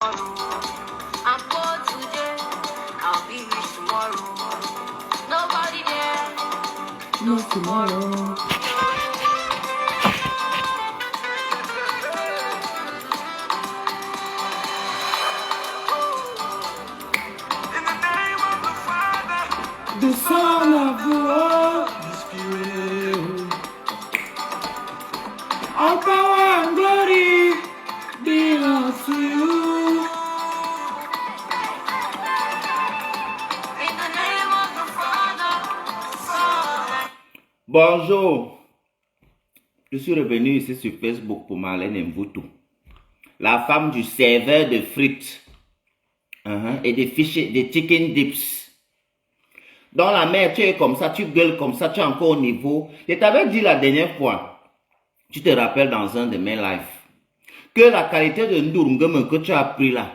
I'm poor today, I'll be rich tomorrow. Nobody there, No tomorrow. In the name of the Father, The Son of the Lord, the Spirit. All power and glory belongs to you. in the name of the Father, Son. Bonjour. Je suis revenu ici sur Facebook pour Marlène Mvutu, la femme du serveur de frites et des fichiers, des chicken dips. Dans la mer, tu es comme ça, tu gueules comme ça, tu es encore au niveau. Je t'avais dit la dernière fois, tu te rappelles dans un de mes lives, que la qualité de Ndurungeme que tu as pris là,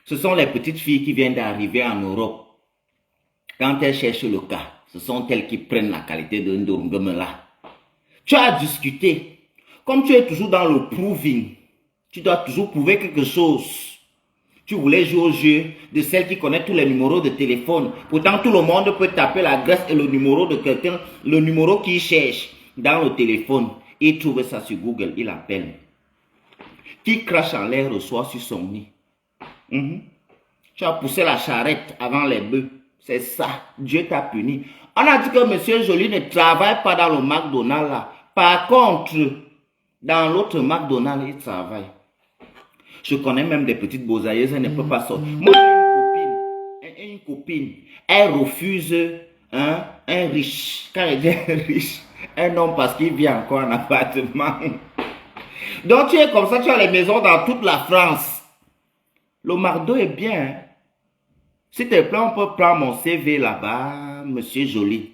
ce sont les petites filles qui viennent d'arriver en Europe. Quand elles cherchent le cas, ce sont elles qui prennent la qualité de Ndurungeme là. Tu as discuté. Comme tu es toujours dans le proving, tu dois toujours prouver quelque chose. Tu voulais jouer au jeu de celle qui connaît tous les numéros de téléphone. Pourtant, tout le monde peut taper l'adresse et le numéro de quelqu'un, le numéro qu'il cherche dans le téléphone. Il trouve ça sur Google, il appelle. Qui crache en l'air reçoit sur son nez. Tu as poussé la charrette avant les bœufs. C'est ça. Dieu t'a puni. On a dit que M. Joly ne travaille pas dans le McDonald's là. Par contre, dans l'autre McDonald's, il travaille. Je connais même des petites bosailleuses, elles ne peuvent pas sortir. Moi, j'ai une copine, elle refuse un riche. Quand elle dit un riche, un homme parce qu'il vit encore en appartement. Donc tu es comme ça, tu as les maisons dans toute la France. Le McDo est bien. Hein? S'il te plaît, on peut prendre mon CV là-bas, Monsieur Joly.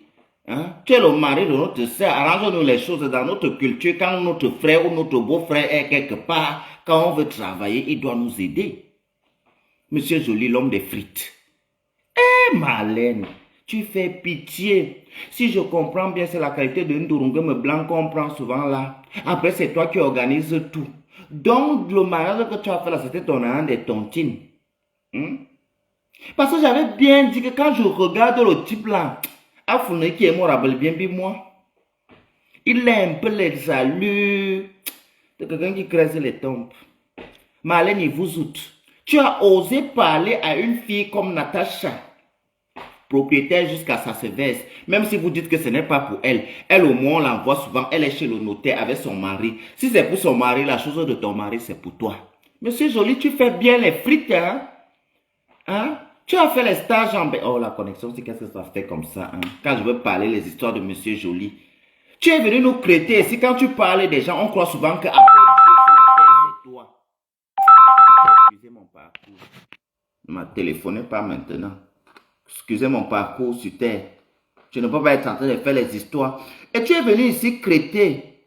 Hein? Tu es le mari de notre sœur, arrange-nous les choses dans notre culture. Quand notre frère ou notre beau-frère est quelque part, quand on veut travailler, il doit nous aider. Monsieur Joly, l'homme des frites. Eh Marlène, tu fais pitié. Si je comprends bien, c'est la qualité de Ndurungeme blanc qu'on prend souvent là. Après, c'est toi qui organises tout. Donc, le mariage que tu as fait là, c'était ton an des tontines. Parce que j'avais bien dit que quand je regarde le type là, Afoune qui est mort rappelle bien moi. Il a un peu les allures de quelqu'un qui crève les tempes. Marlène, il vous out. Tu as osé parler à une fille comme Natacha, propriétaire jusqu'à sa veste, même si vous dites que ce n'est pas pour elle. Elle au moins, on l'envoie souvent, elle est chez le notaire avec son mari. Si c'est pour son mari, la chose de ton mari, c'est pour toi. Monsieur Joly, tu fais bien les frites, hein? Hein? Tu as fait les stages en... Oh, la connexion, c'est qu'est-ce que ça fait comme ça, hein? Quand je veux parler les histoires de Monsieur Joly. Tu es venu nous prêter ici, quand tu parles des gens, on croit souvent que après Dieu sur la terre, c'est toi. Excusez mon parcours. Ne m'a téléphoné pas maintenant. Excusez mon parcours sur terre. Je ne peux pas être en train de faire les histoires. Et tu es venu ici crêter.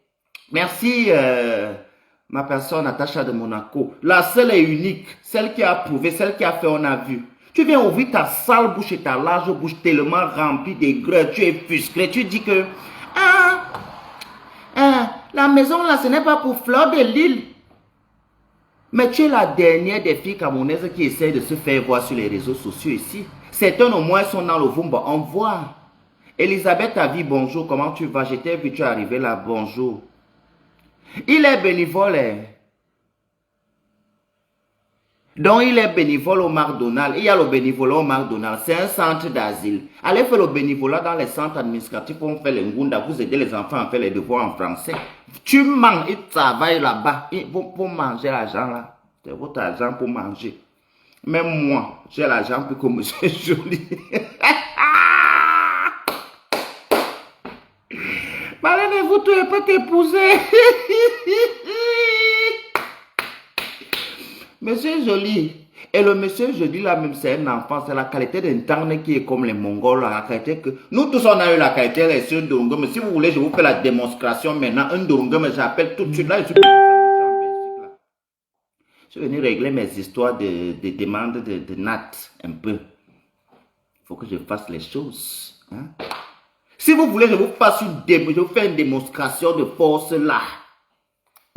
Merci, ma personne, Natacha de Monaco. La seule et unique, celle qui a prouvé, celle qui a fait, on a vu. Tu viens ouvrir ta sale bouche et ta large bouche tellement remplie d'aigreur. Tu es fusqué. Tu dis que, la maison là, ce n'est pas pour Fleur de Lille. Mais tu es la dernière des filles camerounaises qui essaient de se faire voir sur les réseaux sociaux ici. Certains au moins sont dans le Vumba. On voit. Elisabeth a dit bonjour, comment tu vas? J'étais vu, tu es arrivé là, bonjour. Il est bénévole. Donc il est bénévole au McDonald's. Il y a le bénévolat au McDonald's. C'est un centre d'asile. Allez faire le bénévolat dans les centres administratifs pour faire les ngunda. Vous aider les enfants à faire les devoirs en français. Tu manges, ils travaillent là-bas. Pour manger l'argent là. C'est votre argent pour manger. Même moi, j'ai l'argent plus que Monsieur Joly. Marlène, vous ne pouvez pas t'épouser. Monsieur Joly. Et le monsieur Joly là même, c'est un enfant. C'est la qualité d'un tarn qui est comme les Mongols. La qualité que... Nous tous, on a eu la qualité des sur Ndurungeme. Si vous voulez, je vous fais la démonstration maintenant. Un Ndurungeme, j'appelle tout de suite. Là, je suis venu en Belgique, là. Je suis venu régler mes histoires de demandes de NAT un peu. Il faut que je fasse les choses. Hein? Si vous voulez, je vous fasse je vous fais une démonstration de force là.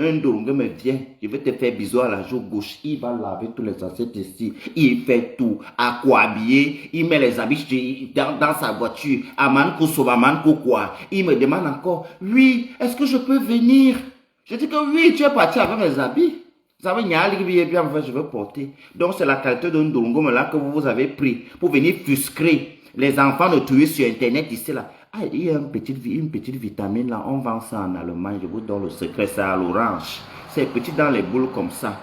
Un Ndongo me vient, je vais te faire bisous à la joue gauche. Il va laver tous les assiettes ici. Il fait tout. À quoi habiller. Il met les habits dans sa voiture. Aman Kosoba, Aman quoi. Il me demande encore, oui, est-ce que je peux venir? Je dis que oui, tu es parti avec mes habits. Vous savez, il y a un bien, en fait, je veux porter. Donc, c'est la qualité d'un Ndongo là que vous avez pris pour venir frustrer les enfants de tuer sur Internet ici là. Ah, il y a une petite vitamine là, on vend ça en Allemagne, je vous donne le secret, c'est à l'orange. C'est petit dans les boules comme ça.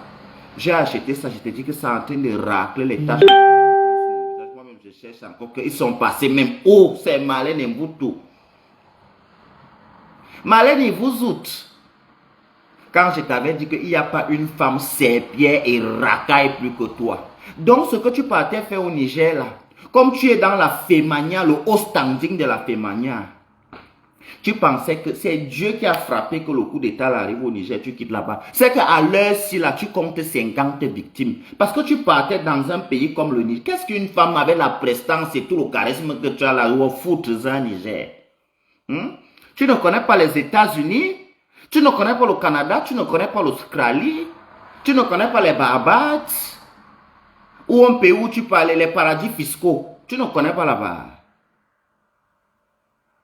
J'ai acheté ça, je te dis que ça est en train de racler les taches. Moi-même, je cherche encore qu'ils sont passés même. Oh, c'est Marlène Mvutu. Marlène Mvutu. Quand je t'avais dit qu'il n'y a pas une femme serpillère et racaille plus que toi. Donc, ce que tu partais faire au Niger là, comme tu es dans la fémania, le haut standing de la fémania, tu pensais que c'est Dieu qui a frappé que le coup d'état arrive au Niger, tu quittes là-bas. C'est qu'à l'heure-ci, là, tu comptes 50 victimes. Parce que tu partais dans un pays comme le Niger. Qu'est-ce qu'une femme avec la prestance et tout le charisme que tu as là, au foot au Niger? Tu ne connais pas les États-Unis, tu ne connais pas le Canada, tu ne connais pas l'Australie, tu ne connais pas les Barbades, ou un pays où tu parlais les paradis fiscaux. Tu ne connais pas là-bas.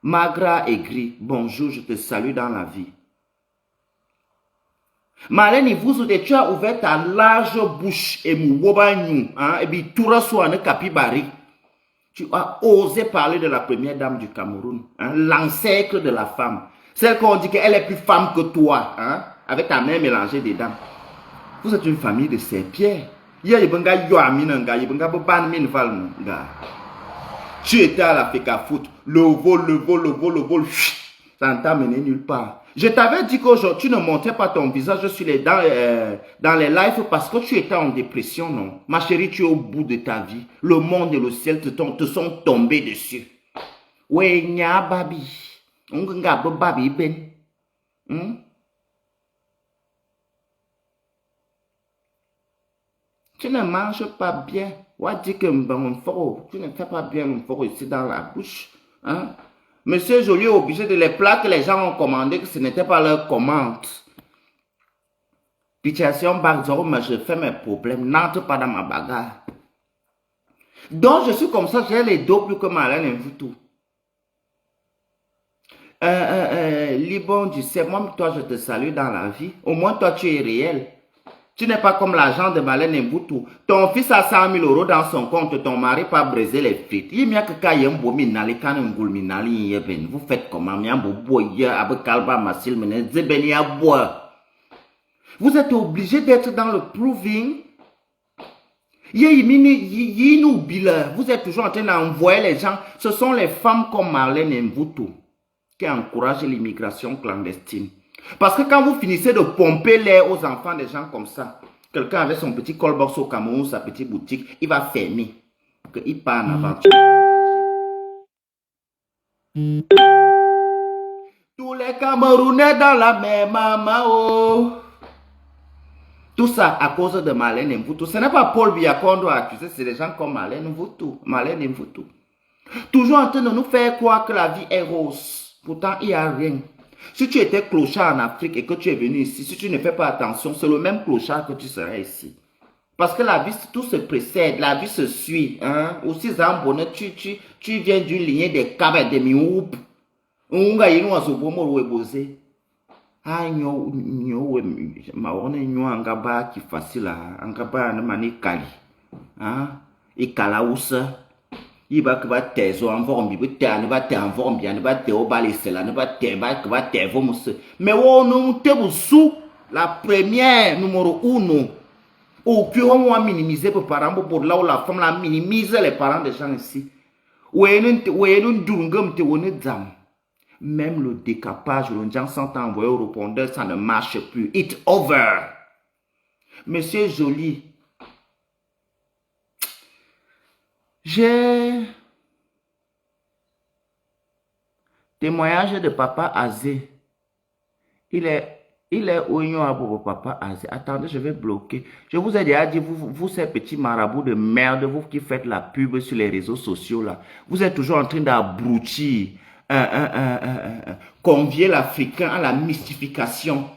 Magra aigri, bonjour, je te salue dans la vie. Marlène, tu as ouvert ta large bouche et mouwobagnou, et puis tout reçoit un capibari. Tu as osé parler de la première dame du Cameroun, l'ancêtre de la femme. Celle qu'on dit qu'elle est plus femme que toi, avec ta main mélangée dedans. Vous êtes une famille de serpillères. Tu étais à la FECA foot, le vol, ça ne t'a mené nulle part. Je t'avais dit qu'aujourd'hui, tu ne montrais pas ton visage dans les lives parce que tu étais en dépression, non? Ma chérie, tu es au bout de ta vie. Le monde et le ciel te sont tombés dessus. Ouais, nya babi. Babi ben. Tu ne manges pas bien. Tu ne fais pas bien le fort ici dans la bouche. Monsieur Joly est obligé de les plats que les gens ont commandé, que ce n'était pas leur commande. Pitiation Bagzoro, mais je fais mes problèmes. N'entre pas dans ma bagarre. Donc je suis comme ça, j'ai les dos plus que Marlène Mvutu. Libon, tu sais, moi, toi, je te salue dans la vie. Au moins, toi, tu es réel. Tu n'es pas comme l'agent de Marlène Mvutu. Ton fils a 100 000 € dans son compte, ton mari pas brisé les frites. Vous faites comment? Vous êtes obligé d'être dans le proving. Vous êtes toujours en train d'envoyer les gens. Ce sont les femmes comme Marlène Mvutu qui encouragent l'immigration clandestine. Parce que quand vous finissez de pomper l'air aux enfants des gens comme ça, quelqu'un avec son petit callbox au Cameroun, sa petite boutique, il va fermer. Il part en aventure. Tous les Camerounais dans la même maman. Tout ça à cause de Marlène Mvutu. Ce n'est pas Paul Biya qu'on doit accuser, c'est des gens comme Marlène Mvutu. Toujours en train de nous faire croire que la vie est rose. Pourtant, il n'y a rien. Si tu étais clochard en Afrique et que tu es venu ici, si tu ne fais pas attention, c'est le même clochard que tu serais ici. Parce que la vie, tout se précède, la vie se suit. Aussi, Zambonnet, tu viens d'une lignée des cabres de Mioup. Unga yinu asobomo webose. Angaba qui facile angaba na mani kali. Et kalaousa. Il va que va tezo en vormi, ne va te en vormi, ne va te obalise là, ne va te va te vomos. Mais on nous te sous la première numéro 1. Au que on va minimiser pour parents pour là où la femme la minimise les parents des gens ici. Même le décapage, le gens sont envoyés au répondeur, ça ne marche plus. It's over. Monsieur Joly. J'ai témoignage de papa Azé. Il est oignon pour papa Azé. Attendez, je vais bloquer. Je vous ai déjà dit, vous ces petits marabouts de merde, vous qui faites la pub sur les réseaux sociaux là, vous êtes toujours en train d'abrutir, convier l'Africain à la mystification.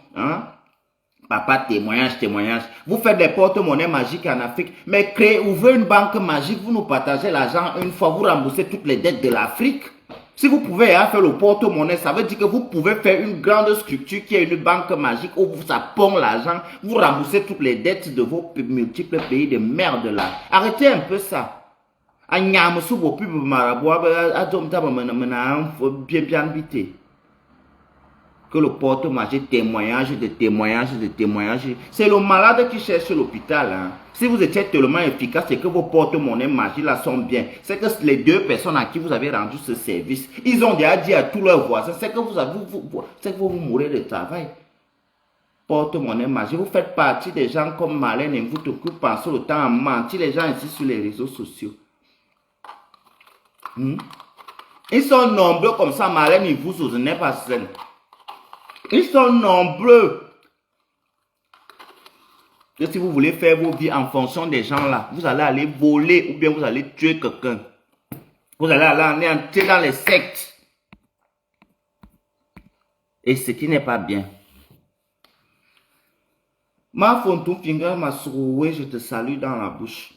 Papa, témoignage, témoignage. Vous faites des porte-monnaies magiques en Afrique, mais ouvrez une banque magique, vous nous partagez l'argent une fois, vous remboursez toutes les dettes de l'Afrique. Si vous pouvez faire le porte-monnaie, ça veut dire que vous pouvez faire une grande structure qui est une banque magique où ça pond l'argent, vous remboursez toutes les dettes de vos multiples pays de merde là. Arrêtez un peu ça. Bien vite. Que le porte-monnaie, témoignage de témoignage de témoignage. C'est le malade qui cherche l'hôpital. Hein. Si vous étiez tellement efficace et que vos porte-monnaies magiques là sont bien, c'est que les deux personnes à qui vous avez rendu ce service, ils ont déjà dit à tous leurs voisins, c'est que vous mourrez de travail. Porte-monnaie magique, vous faites partie des gens comme Marlène et vous qui passez le temps à mentir les gens ici sur les réseaux sociaux. Ils sont nombreux comme ça, Marlène et vous n'est pas seul. Ils sont nombreux. Et si vous voulez faire vos vies en fonction des gens là, vous allez aller voler ou bien vous allez tuer quelqu'un. Vous allez aller entrer dans les sectes. Et ce qui n'est pas bien. Ma fontou finger m'a souroué, je te salue dans la bouche.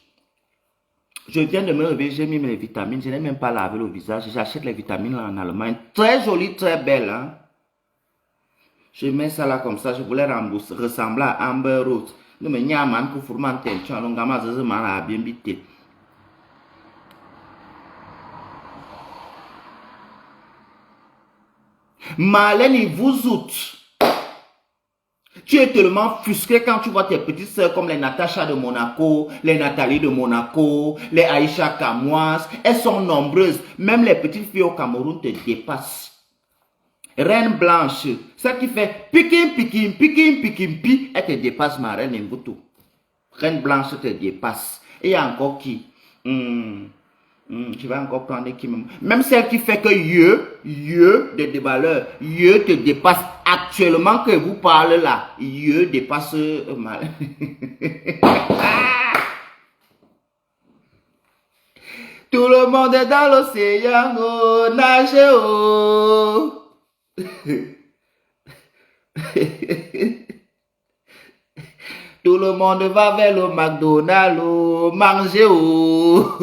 Je viens de me réveiller, j'ai mis mes vitamines, je n'ai même pas lavé le visage. J'achète les vitamines là en Allemagne. Très jolies, très belles. Hein? Je mets ça là comme ça, je voulais ressembler à Amber Rose. Ne me nyaman pour fourman tension, alors gama zeze man a bien bité. Marlène, vous outre. Tu es tellement frustré quand tu vois tes petites sœurs comme les Natacha de Monaco, les Nathalie de Monaco, les Aïcha Kamoise. Elles sont nombreuses. Même les petites filles au Cameroun te dépassent. Reine blanche, celle qui fait piquim, piquim, piquim, piquim, pi, elle te dépasse, ma reine Mboutou. Reine blanche te dépasse. Et il y a encore qui? Je vais encore prendre qui même celle qui fait que de déballeur, te dépasse. Actuellement que vous parlez là, dépasse mal. Tout le monde est dans l'océan, oh, nage, oh. Tout le monde va vers le McDonald's, oh, manger, oh.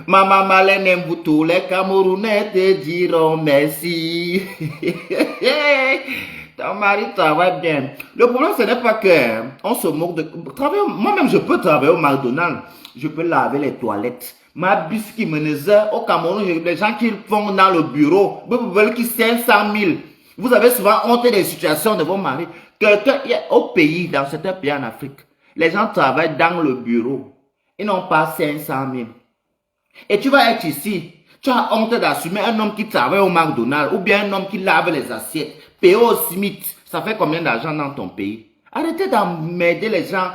Maman Marlène aime vous tous les Camerounais te diront merci. Ton mari travaille bien. Le problème, ce n'est pas que on se moque de travailler. Moi-même, je peux travailler au McDonald's. Je peux laver les toilettes. Ma biscuit meneuse au Cameroun, les gens qui font dans le bureau, vous veulent qu'ils 500 000. Vous avez souvent honte des situations de vos maris. Quelqu'un au pays, dans certains pays en Afrique, les gens travaillent dans le bureau. Ils n'ont pas 500 000. Et tu vas être ici, tu as honte d'assumer un homme qui travaille au McDonald's ou bien un homme qui lave les assiettes, payé au Smith. Ça fait combien d'argent dans ton pays? Arrêtez d'emmerder les gens.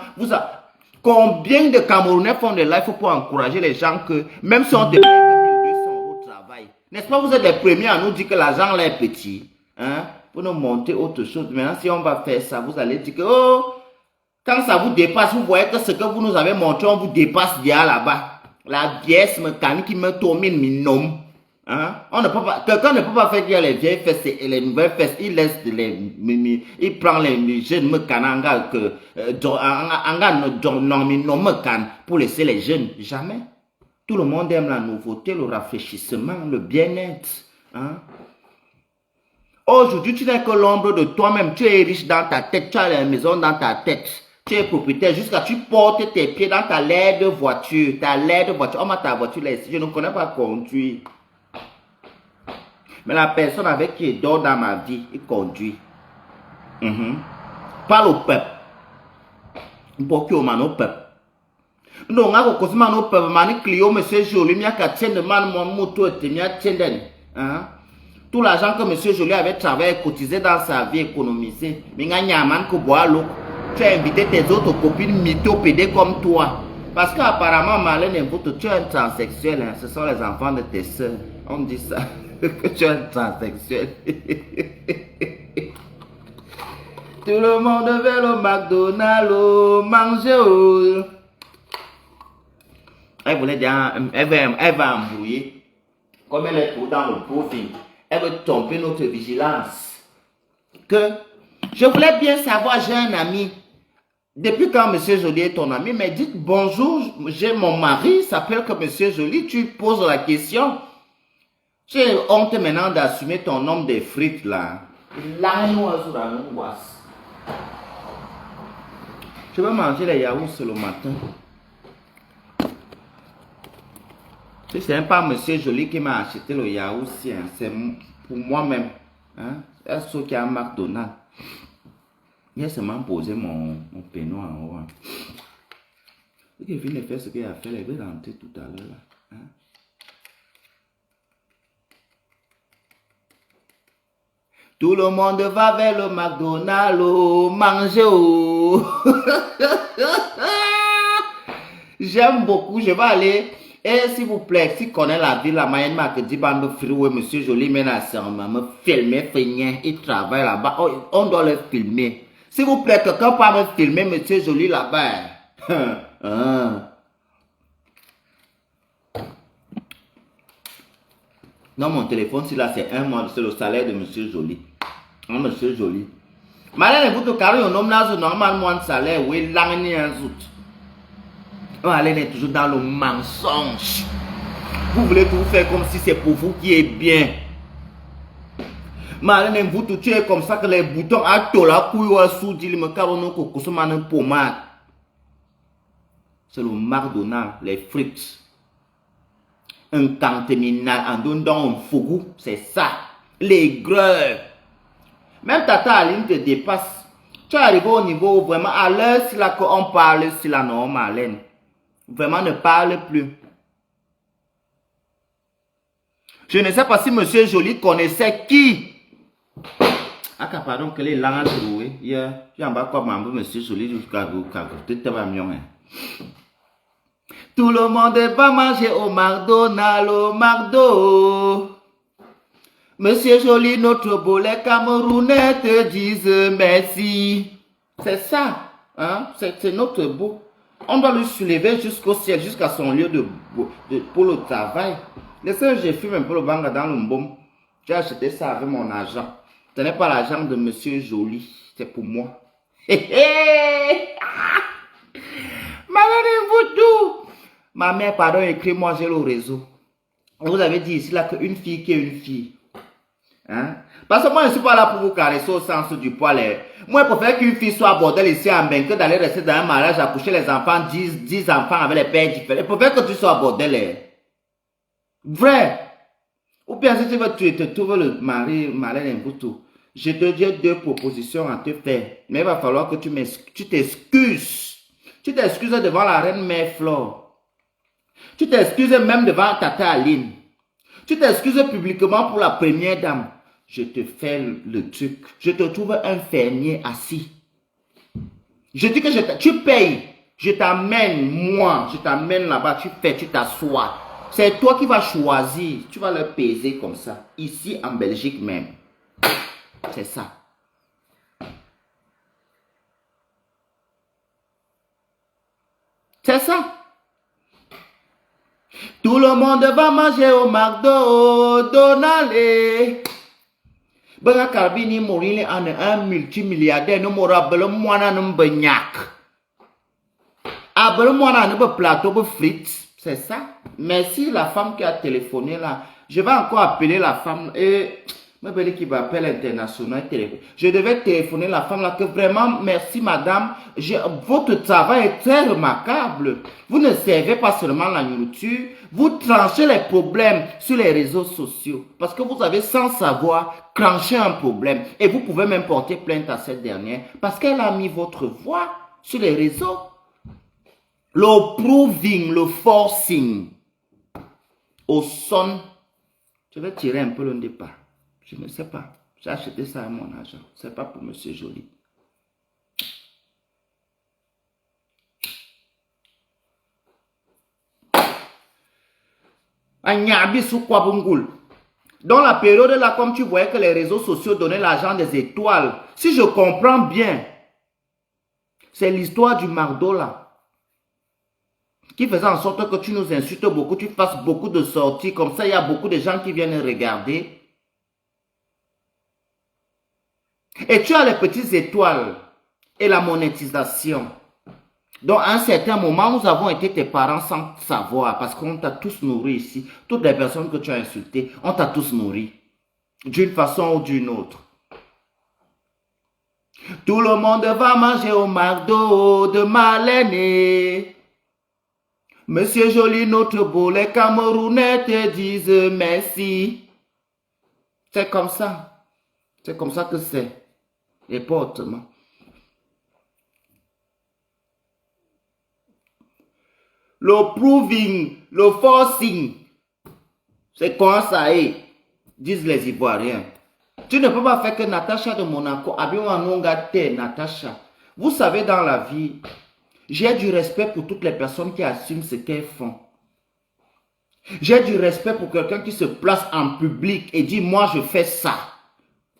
Combien de Camerounais font des lives pour encourager les gens que même si on te paye 1200 € de travail, n'est-ce pas, vous êtes les premiers à nous dire que l'argent là est petit, hein, pour nous monter autre chose. Maintenant, si on va faire ça, vous allez dire que, oh, quand ça vous dépasse, vous voyez que ce que vous nous avez montré, on vous dépasse déjà là-bas. La pièce mécanique qui me domine, mi nom. Hein? Quelqu'un ne peut pas faire dire les vieilles fesses et les nouvelles fesses. Il laisse il prend les jeunes mécananga que pour laisser les jeunes. Jamais. Tout le monde aime la nouveauté, le rafraîchissement, le bien-être. Hein? Aujourd'hui, tu n'es que l'ombre de toi-même. Tu es riche dans ta tête, tu as la maison dans ta tête. Tu es propriétaire jusqu'à tu portes tes pieds dans ta laide voiture. Ta laide voiture. Oh, ta voiture là ici, je ne connais pas conduire. Mais la personne avec qui je dors dans ma vie, il conduit. Parle au peuple. Pour qui on m'a au peuple. Donc, on a cause au peuple, mani Clio, monsieur Joly, mia katien de man mon moto et mia tienden. Tout l'argent que monsieur Joly avait travaillé, cotisé dans sa vie, économisé. Mais il y a un man qui boit l'eau. Tu as invité tes autres copines mythopédées comme toi. Parce qu'apparemment, Marlène et Mboutou, tu es un transsexuel. Hein? Ce sont les enfants de tes soeurs. On dit ça. Que tu es un transsexuel. Tout le monde veut le McDonald's, oh, manger. Oh. Elle voulait dire, elle va embrouiller. Comme elle est pour dans le profil. Elle veut tromper notre vigilance. Que Je voulais bien savoir, j'ai un ami. Depuis quand Monsieur Joly est ton ami, mais dites bonjour, j'ai mon mari, il s'appelle que Monsieur Joly, tu poses la question. J'ai honte maintenant d'assumer ton nom des frites là. Je vais manger les yaourts le matin. Ce n'est pas Monsieur Joly qui m'a acheté le yaourt, c'est pour moi-même. Hein? C'est ce qui a McDonald's. Il a seulement posé mon péno en haut. Il vient de faire ce qu'il a fait, il va rentrer tout à l'heure. Hein? Tout le monde va vers le McDonald's, oh, manger. Oh. J'aime beaucoup, je vais aller. Et s'il vous plaît, si connaît la ville, la moyenne marque dit, me friouer, Monsieur Joly, mais là, me filmer, il travaille là-bas. Oh, on doit le filmer. S'il vous plaît, quelqu'un peut me filmer, Monsieur Joly, là-bas. Non, mon téléphone, si là, c'est un mois, c'est le salaire de Monsieur Joly. Non, Monsieur Joly. Malgré vous, car on nomme là, normalement, un salaire, oui, l'année, un zout. Alain est toujours dans le mensonge. Vous voulez tout faire comme si c'est pour vous qui est bien. Malin vous tout tu es comme ça que les boutons à tola couille sous dit me carono coco se man pommade. C'est le McDonald's, les frites. Un canteminal en donnant un fougou, c'est ça. Les greurs. Même Tata Aline te dépasse. Tu es arrivé au niveau où vraiment à l'heure c'est là qu'on parle sur la norme Alain. Vraiment ne parle plus. Je ne sais pas si Monsieur Joly connaissait qui. Ah, pardon, que les langues trouées. Il y a quoi, Monsieur Joly, jusqu'à vous, tout le monde va manger au McDonald's, au McDo. Monsieur Joly, notre bolet camerounais te disent merci. C'est ça, hein? C'est notre beau. On doit le soulever jusqu'au ciel, jusqu'à son lieu pour le travail. Laissez, j'ai fumé un peu le banga dans le mbom. J'ai acheté ça avec mon argent. Ce n'est pas l'argent de Monsieur Joly, c'est pour moi. Ma mère, pardon, écris-moi, j'ai le réseau. Vous avez dit ici là qu'une fille qui est une fille. Hein? Parce que moi, je ne suis pas là pour vous caresser au sens du poil. Moi, je préfère qu'une fille soit bordel ici en bain que d'aller rester dans un mariage, accoucher les enfants, 10 enfants avec les pères différents. Je préfère que tu sois bordel. Vrai. Ou bien si tu veux te trouver le mari, malin tout. Je te dis 2 propositions à te faire. Mais il va falloir que tu t'excuses. Tu t'excuses devant la reine Mère Flore. Tu t'excuses même devant Tata Aline. Tu t'excuses publiquement pour la première dame. Je te fais le truc. Je te trouve un fermier assis. Je dis que tu payes. Je t'amène, moi. Je t'amène là-bas. Tu fais, tu t'assois. C'est toi qui vas choisir. Tu vas le peser comme ça. Ici en Belgique même. C'est ça. C'est ça. Tout le monde va manger au McDonald's. Banga Carbini Morile en un multimilliardaire. Nous m'aura belé moana nous begnac. A belé moana nous plateau de frites. C'est ça. Merci la femme qui a téléphoné là. Je vais encore appeler la femme et me belé qui va appeler international. Je devais téléphoner la femme là que vraiment merci madame. Votre travail est très remarquable. Vous ne servez pas seulement la nourriture. Vous tranchez les problèmes sur les réseaux sociaux. Parce que vous avez sans savoir tranché un problème. Et vous pouvez même porter plainte à cette dernière. Parce qu'elle a mis votre voix sur les réseaux. Le proving, le forcing. Au son. Je vais tirer un peu le départ. Je ne sais pas. J'ai acheté ça à mon argent. C'est pas pour Monsieur Joly. Dans la période là, comme tu voyais que les réseaux sociaux donnaient l'argent des étoiles, si je comprends bien, c'est l'histoire du Mardo là, qui faisait en sorte que tu nous insultes beaucoup, tu fasses beaucoup de sorties, comme ça il y a beaucoup de gens qui viennent regarder. Et tu as les petites étoiles et la monétisation. Donc, à un certain moment, nous avons été tes parents sans savoir, parce qu'on t'a tous nourri ici. Toutes les personnes que tu as insultées, on t'a tous nourri, d'une façon ou d'une autre. Tout le monde va manger au McDo de Malainé. Monsieur Joly, notre beau, les Camerounais te disent merci. C'est comme ça. C'est comme ça que c'est. Et pas autrement. Le proving, le forcing, c'est quand ça est, disent les Ivoiriens. Tu ne peux pas faire que Natacha de Monaco, Natacha. Vous savez, dans la vie, j'ai du respect pour toutes les personnes qui assument ce qu'elles font. J'ai du respect pour quelqu'un qui se place en public et dit, moi je fais ça.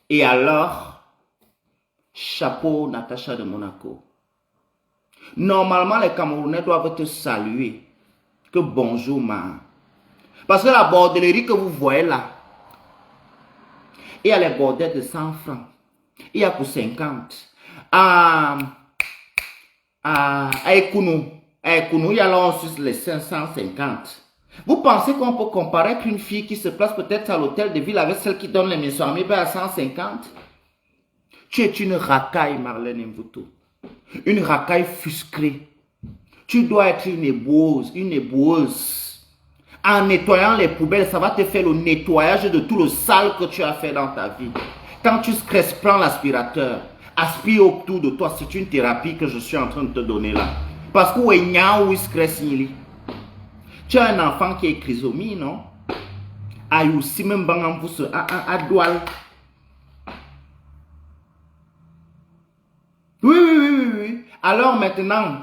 Et alors, chapeau Natacha de Monaco. Normalement, les Camerounais doivent te saluer. Que bonjour, ma. Parce que la bordellerie que vous voyez là, il y a les bordels de 100 francs. Il y a pour 50. À Ekounou, il y a là en Suisse les 550. Vous pensez qu'on peut comparer qu'une fille qui se place peut-être à l'hôtel de ville avec celle qui donne les maisons à 150? Tu es une racaille, Marlène Mvuto. Une racaille fusquée. Tu dois être une éboueuse. En nettoyant les poubelles, ça va te faire le nettoyage de tout le sale que tu as fait dans ta vie. Quand tu stresses, prends l'aspirateur. Aspire autour de toi. C'est une thérapie que je suis en train de te donner là. Parce que tu as un enfant qui est chrysomie, non? Ayussi même bangam pour à doual. Oui. Alors maintenant,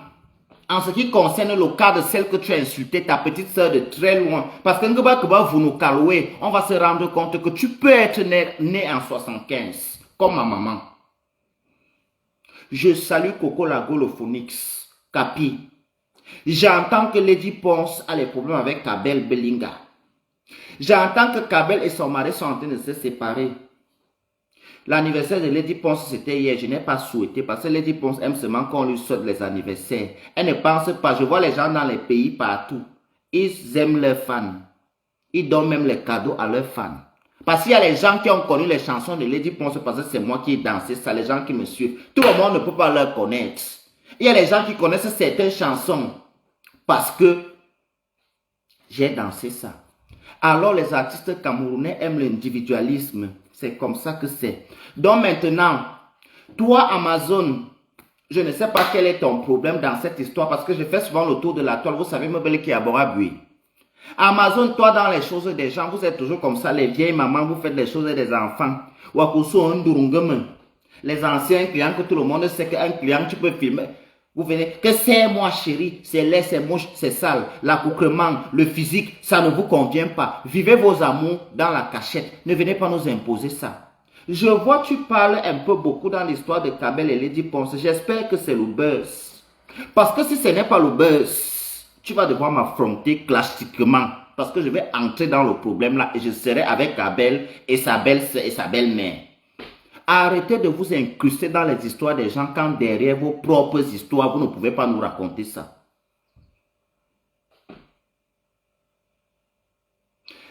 en ce qui concerne le cas de celle que tu as insultée, ta petite soeur de très loin, parce que vous nous calouez, on va se rendre compte que tu peux être né en 75, comme ma maman. Je salue Coco Lago le Phoenix, Capi. J'entends que Lady Ponce a les problèmes avec Kabel Belinga. J'entends que Kabel et son mari sont en train de se séparer. L'anniversaire de Lady Ponce, c'était hier. Je n'ai pas souhaité parce que Lady Ponce aime seulement qu'on lui souhaite les anniversaires. Elle ne pense pas. Je vois les gens dans les pays partout. Ils aiment leurs fans. Ils donnent même les cadeaux à leurs fans. Parce qu'il y a les gens qui ont connu les chansons de Lady Ponce parce que c'est moi qui ai dansé ça. Les gens qui me suivent. Tout le monde ne peut pas leur connaître. Il y a les gens qui connaissent certaines chansons parce que j'ai dansé ça. Alors les artistes camerounais aiment l'individualisme. C'est comme ça que c'est. Donc maintenant, toi Amazon, je ne sais pas quel est ton problème dans cette histoire parce que je fais souvent le tour de la toile. Vous savez, me belle qui a Borabui. Amazon, toi dans les choses des gens, vous êtes toujours comme ça, les vieilles mamans, vous faites les choses des enfants. Les anciens clients que tout le monde sait qu'un client, tu peux filmer. Vous venez, que c'est moi chérie, c'est laid, c'est moche, c'est sale, l'accoutrement, le physique, ça ne vous convient pas. Vivez vos amours dans la cachette, ne venez pas nous imposer ça. Je vois tu parles un peu beaucoup dans l'histoire de Kabel et Lady Ponce, j'espère que c'est le buzz. Parce que si ce n'est pas le buzz, tu vas devoir m'affronter classiquement. Parce que je vais entrer dans le problème là et je serai avec Kabel et sa belle-sœur et sa belle-mère. Arrêtez de vous incruster dans les histoires des gens quand derrière vos propres histoires, vous ne pouvez pas nous raconter ça.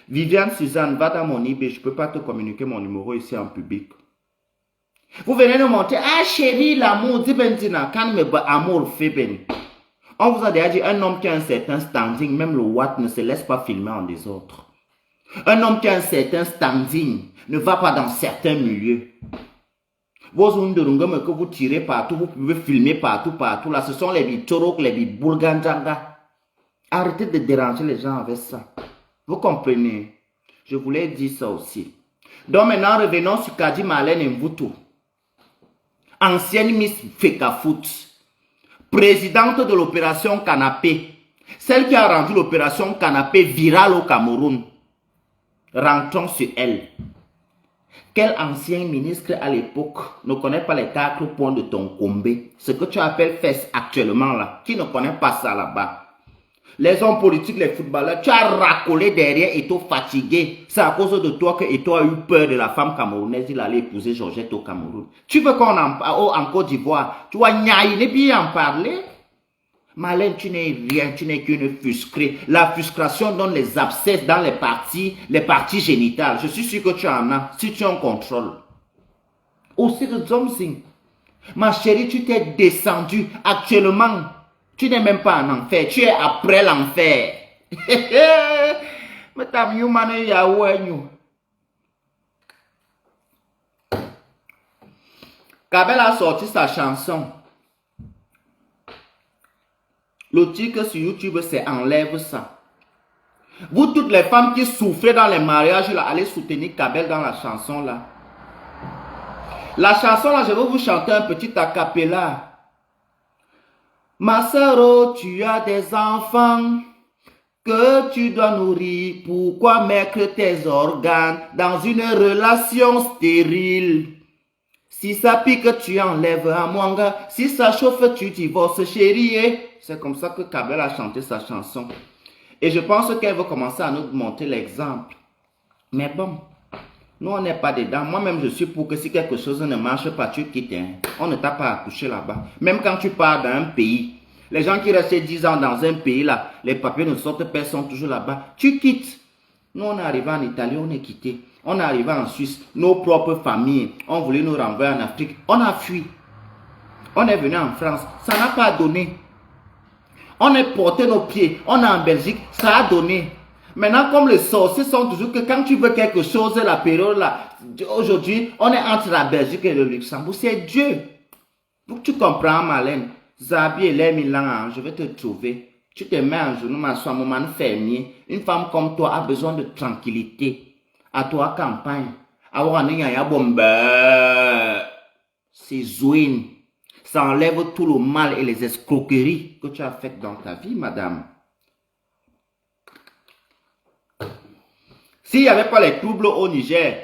Viviane Suzanne, va dans mon eBay, je ne peux pas te communiquer mon numéro ici en public. Vous venez nous montrer, ah chérie, l'amour, quand me amour fait ben. On vous a déjà dit, un homme qui a un certain standing, même le Watt ne se laisse pas filmer en désordre. Un homme qui a un certain standing ne va pas dans certains milieux. Vos ondurungam que vous tirez partout, vous pouvez filmer partout. Là, ce sont les bitorok, les biboulgandjanga. Arrêtez de déranger les gens avec ça. Vous comprenez? Je voulais dire ça aussi. Donc maintenant, revenons sur Kadi Marlène Mvuto. Ancienne Miss Fekafoot. Présidente de l'opération Canapé. Celle qui a rendu l'opération Canapé virale au Cameroun. Rentrons sur elle. Quel ancien ministre à l'époque ne connaît pas les 4 points de ton combé? Ce que tu appelles fesses actuellement là. Qui ne connaît pas ça là-bas? Les hommes politiques, les footballeurs, tu as racolé derrière Eto'o fatigué. C'est à cause de toi que Eto'o a eu peur de la femme camerounaise. Il allait épouser Georgette au Cameroun. Tu veux qu'on en Côte d'Ivoire, tu vois, il est bien en parler. Marlène, tu n'es rien, tu n'es qu'une frustrée. La frustration donne les abcès dans les parties génitales. Je suis sûr que tu en as, si tu en contrôles. Aussi de Zomzing. Ma chérie, tu t'es descendu. Actuellement, tu n'es même pas en enfer. Tu es après l'enfer. Mais t'as mieux mané Yahweh. Kabel a sorti sa chanson. Le titre sur YouTube, c'est Enlève ça. Vous, toutes les femmes qui souffrent dans les mariages, là, allez soutenir Kabel dans la chanson là. La chanson là, je vais vous chanter un petit a cappella. Ma sœur, oh, tu as des enfants que tu dois nourrir. Pourquoi mettre tes organes dans une relation stérile? Si ça pique, tu enlèves à Mwanga. Si ça chauffe, tu divorces, chérie. C'est comme ça que Kabel a chanté sa chanson. Et je pense qu'elle veut commencer à nous montrer l'exemple. Mais bon, nous on n'est pas dedans. Moi-même, je suis pour que si quelque chose ne marche pas, tu quittes. Hein. On ne t'a pas accouché là-bas. Même quand tu pars dans un pays, les gens qui restent 10 ans dans un pays là, les papiers ne sortent pas, sont toujours là-bas. Tu quittes. Nous, on est arrivé en Italie, on est quitté. On est arrivé en Suisse, nos propres familles ont voulu nous renvoyer en Afrique. On a fui. On est venu en France, ça n'a pas donné. On est porté nos pieds, on est en Belgique, ça a donné. Maintenant, comme les sorciers sont toujours que quand tu veux quelque chose, la période là, aujourd'hui, on est entre la Belgique et le Luxembourg. C'est Dieu. Donc tu comprends, Marlène. Zabi et les Milan, je vais te trouver. Tu te mets en genou, ma soeur, maman fermier. Une femme comme toi a besoin de tranquillité. À toi, campagne. C'est Zouine. Ça enlève tout le mal et les escroqueries que tu as faites dans ta vie, madame. S'il n'y avait pas les troubles au Niger,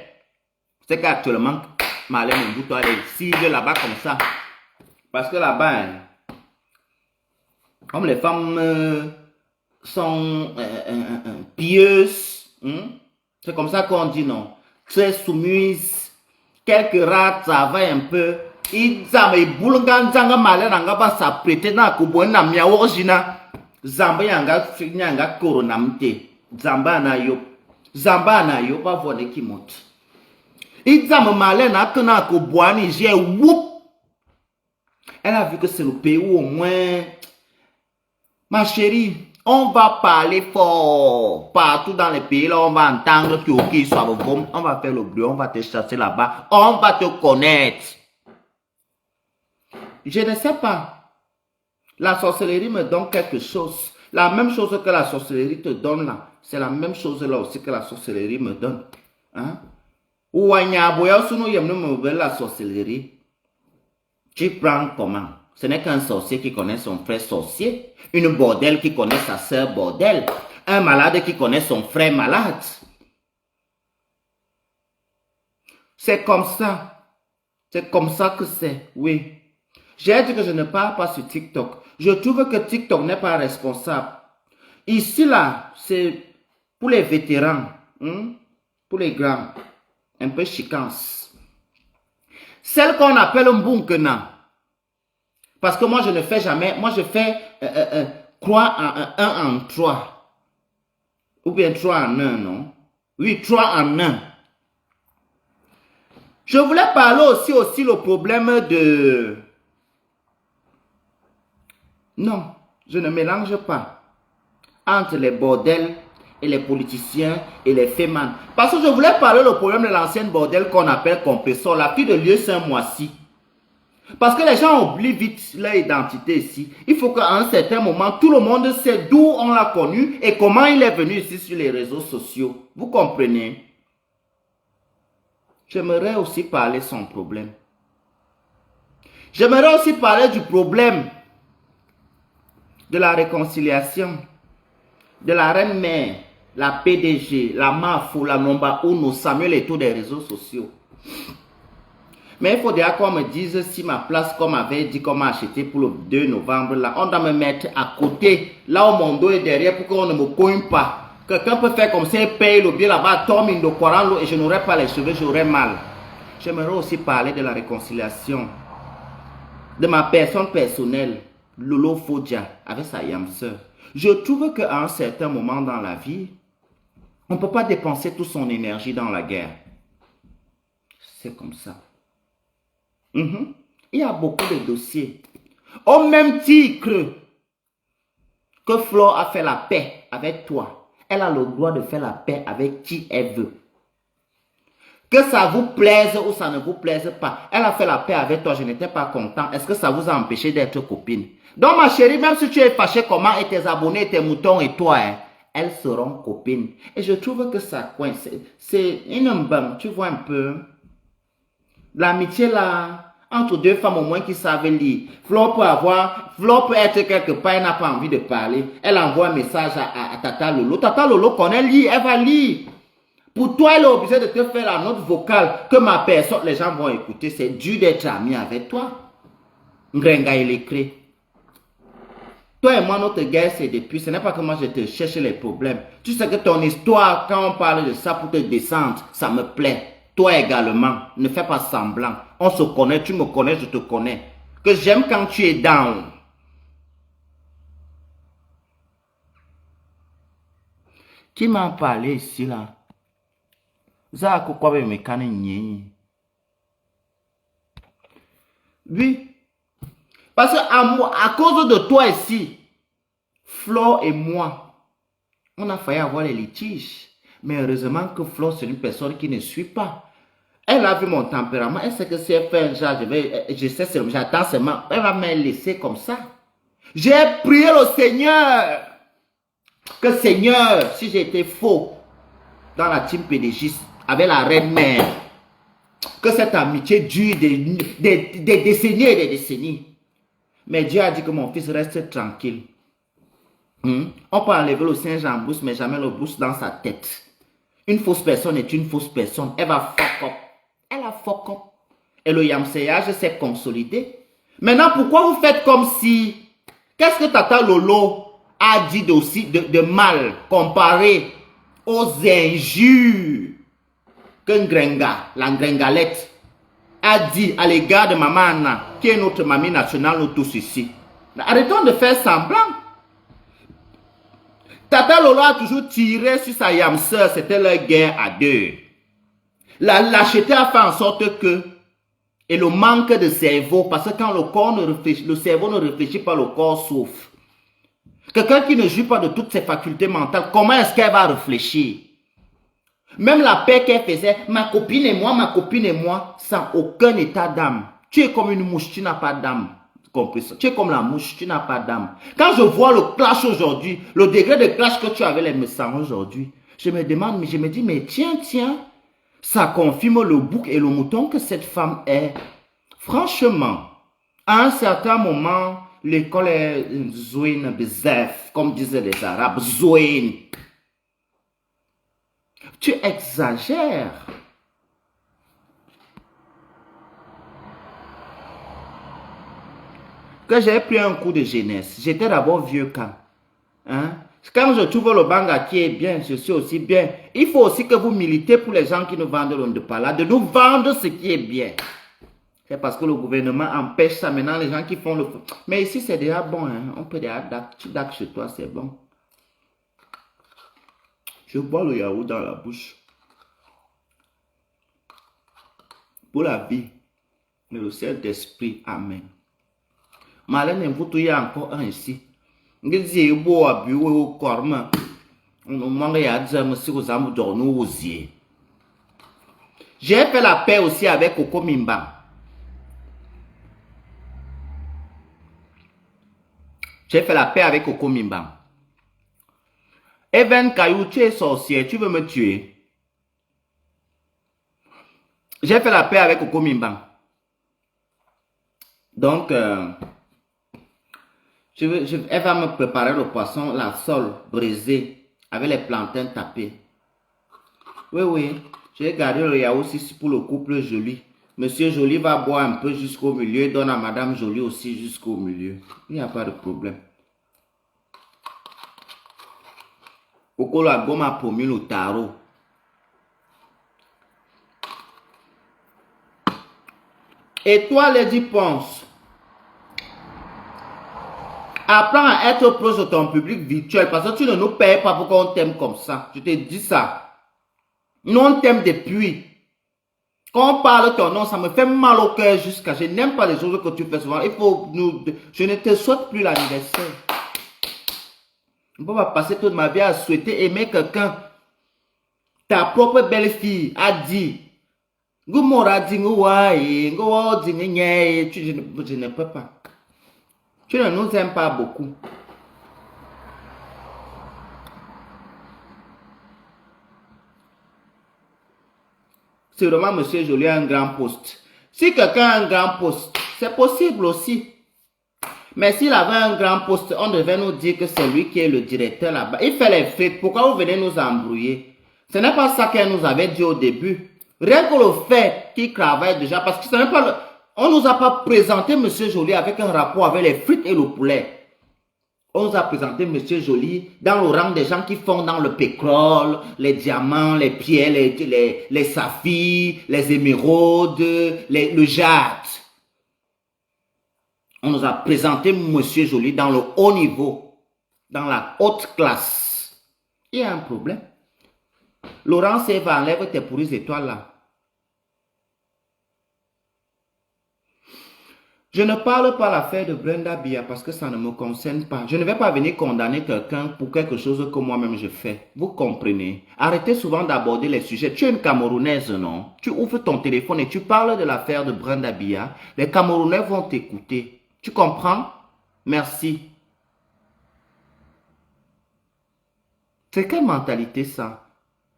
c'est qu'actuellement, Marlène Mbouto a les cibles là-bas comme ça. Parce que là-bas, comme les femmes sont pieuses, c'est comme ça qu'on dit non. Très soumises, quelques rats travaillent un peu. Ils ont boulongan zanga Marlène Angaba s'apprêter dans Kubo na miaworjina. Zamba yanga koronamte. Zamba na yo pas voir qui monte. Ils ont Marlène a tena Kuboani j'ai whoop. Elle a vu que c'est le pays où au moins, ma chérie, on va parler fort. Partout dans les pays là, on va entendre qui soit bon. On va faire le bruit, on va te chasser là-bas. On va te connaître. Je ne sais pas. La sorcellerie me donne quelque chose. La même chose que la sorcellerie te donne là. C'est la même chose là aussi que la sorcellerie me donne. Hein? Ou la sorcellerie. Tu prends comment? Ce n'est qu'un sorcier qui connaît son frère sorcier. Une bordelle qui connaît sa sœur bordelle. Un malade qui connaît son frère malade. C'est comme ça. C'est comme ça que c'est. Oui. J'ai dit que je ne parle pas sur TikTok. Je trouve que TikTok n'est pas responsable. Ici, là, c'est pour les vétérans. Pour les grands. Un peu chicance. Celle qu'on appelle Mbunkena. Parce que moi, je ne fais jamais. Moi, je fais croix en 1 en 3. Ou bien 3 en 1, non? Oui, 3 en 1. Je voulais parler aussi le problème de... Non, je ne mélange pas entre les bordels et les politiciens et les fémans. Parce que je voulais parler le problème de l'ancienne bordel qu'on appelle Compressor, la fille de Lieu Saint-Moissy. Parce que les gens oublient vite leur identité ici. Il faut qu'à un certain moment, tout le monde sait d'où on l'a connu et comment il est venu ici sur les réseaux sociaux. Vous comprenez? J'aimerais aussi parler de son problème. J'aimerais aussi parler du problème de la réconciliation, de la reine-mère, la PDG, la Mafou, la Nomba Uno, Samuel Eto'o des réseaux sociaux. Mais il faudra qu'on me dise si ma place, comme avait dit, qu'on m'a acheté pour le 2 novembre, là, on doit me mettre à côté, là où mon dos est derrière, pour qu'on ne me cogne pas. Quelqu'un peut faire comme ça, il paye le billet là-bas, tombe in le Coran, et je n'aurai pas les cheveux, j'aurai mal. J'aimerais aussi parler de la réconciliation, de ma personne personnelle, Lolo Fodja, avec sa yamseur. Je trouve qu'à un certain moment dans la vie, on ne peut pas dépenser toute son énergie dans la guerre. C'est comme ça. Il y a beaucoup de dossiers. Au même titre que Flo a fait la paix avec toi, elle a le droit de faire la paix avec qui elle veut. Que ça vous plaise ou ça ne vous plaise pas, elle a fait la paix avec toi, je n'étais pas content. Est-ce que ça vous a empêché d'être copine? Donc ma chérie, même si tu es fâché comment et tes abonnés, tes moutons et toi, elles seront copines. Et je trouve que ça coince. C'est une bonne, tu vois un peu. L'amitié là, entre deux femmes au moins qui savent lire. Flo peut être quelque part, elle n'a pas envie de parler. Elle envoie un message à Tata Lolo. Tata Lolo connaît lire, elle va lire. Pour toi, elle est obligée de te faire la note vocale que ma personne, les gens vont écouter. C'est dur d'être ami avec toi. Ngrenga, il écrit. Toi et moi, notre guerre, c'est depuis. Ce n'est pas que moi, je te cherche les problèmes. Tu sais que ton histoire, quand on parle de ça pour te descendre, ça me plaît. Toi également, ne fais pas semblant. On se connaît, tu me connais, je te connais. Que j'aime quand tu es down. Qui m'a parlé ici, là? Oui. Parce que à cause de toi ici, Flo et moi, on a failli avoir les litiges. Mais heureusement que Flo, c'est une personne qui ne suit pas. Elle a vu mon tempérament. Elle sait que si elle fait un genre, j'attends seulement. Elle va me laisser comme ça. J'ai prié le Seigneur. Que Seigneur, si j'étais faux dans la team PDG avec la reine mère, que cette amitié dure des décennies et des décennies. Mais Dieu a dit que mon fils reste tranquille. On peut enlever le singe en brousse, mais jamais le brousse dans sa tête. Une fausse personne est une fausse personne. Elle va fuck up. Elle a fuck up. Et le yamseyage s'est consolidé. Maintenant, pourquoi vous faites comme si... Qu'est-ce que Tata Lolo a dit de mal comparé aux injures que Ngrenga, la Ngrengalette, a dit à l'égard de Maman Anna, qui est notre mamie nationale, nous tous ici. Arrêtons de faire semblant. Tata Lolo a toujours tiré sur sa yamseur, c'était leur guerre à deux. La lâcheté a fait en sorte que, et le manque de cerveau, parce que quand le corps ne réfléchit, le cerveau ne réfléchit pas, le corps souffre. Quelqu'un qui ne joue pas de toutes ses facultés mentales, comment est-ce qu'elle va réfléchir? Même la paix qu'elle faisait, ma copine et moi, sans aucun état d'âme. Tu es comme une mouche, tu n'as pas d'âme. Tu es comme la mouche, tu n'as pas d'âme. Quand je vois le clash aujourd'hui, le degré de clash que tu avais les messants aujourd'hui, je me demande, je me dis, mais tiens, ça confirme le bouc et le mouton que cette femme est. Franchement, à un certain moment, l'école est zouine bezef, comme disaient les Arabes, zouine. Tu exagères. Que j'ai pris un coup de jeunesse. J'étais d'abord vieux quand. Quand je trouve le banga qui est bien, je suis aussi bien. Il faut aussi que vous militez pour les gens qui nous vendent le Ndepala, de nous vendre ce qui est bien. C'est parce que le gouvernement empêche ça maintenant, les gens qui font le... Mais ici, c'est déjà bon. On peut déjà dac chez toi, c'est bon. Je bois le yaourt dans la bouche. Pour la vie, mais le Saint-Esprit, Amen. Malène, vous il y a encore un ici. J'ai fait la paix aussi avec Coco Mimba. J'ai fait la paix avec Coco Mimba. Even Kayou, tu es sorcière, tu veux me tuer. J'ai fait la paix avec Coco Mimba. Donc, elle va me préparer le poisson, la sole brisée, avec les plantains tapés. Oui, je vais garder le yaourt ici pour le couple joli. Monsieur Joly va boire un peu jusqu'au milieu, donne à Madame Joly aussi jusqu'au milieu. Il n'y a pas de problème. Pourquoi la gomme a promis le tarot? Et toi, Lady Ponce, apprends à être proche de ton public virtuel parce que tu ne nous payes pas pour qu'on t'aime comme ça. Je te dis ça. Nous, on t'aime depuis. Quand on parle ton nom, ça me fait mal au cœur jusqu'à... Je n'aime pas les choses que tu fais souvent. Il faut nous... Je ne te souhaite plus l'anniversaire. On va passer toute ma vie à souhaiter aimer quelqu'un. Ta propre belle-fille a dit... Je ne peux pas. Tu ne nous aimes pas beaucoup. C'est vraiment Monsieur Joly a un grand poste. Si quelqu'un a un grand poste, c'est possible aussi. Mais s'il avait un grand poste, on devait nous dire que c'est lui qui est le directeur là-bas. Il fait les frites. Pourquoi vous venez nous embrouiller? Ce n'est pas ça qu'elle nous avait dit au début. Rien que le fait qu'il travaille déjà, parce que ce n'est pas le... On ne nous a pas présenté Monsieur Joly avec un rapport avec les frites et le poulet. On nous a présenté Monsieur Joly dans le rang des gens qui font dans le pétrole, les diamants, les pierres, les saphirs, les émeraudes, le jade. On nous a présenté Monsieur Joly dans le haut niveau, dans la haute classe. Il y a un problème. Laurence Eva, enlève tes pourries étoiles là. Je ne parle pas l'affaire de Brenda Bia parce que ça ne me concerne pas. Je ne vais pas venir condamner quelqu'un pour quelque chose que moi-même je fais. Vous comprenez? Arrêtez souvent d'aborder les sujets. Tu es une Camerounaise, non? Tu ouvres ton téléphone et tu parles de l'affaire de Brenda Bia. Les Camerounais vont t'écouter. Tu comprends? Merci. C'est quelle mentalité ça?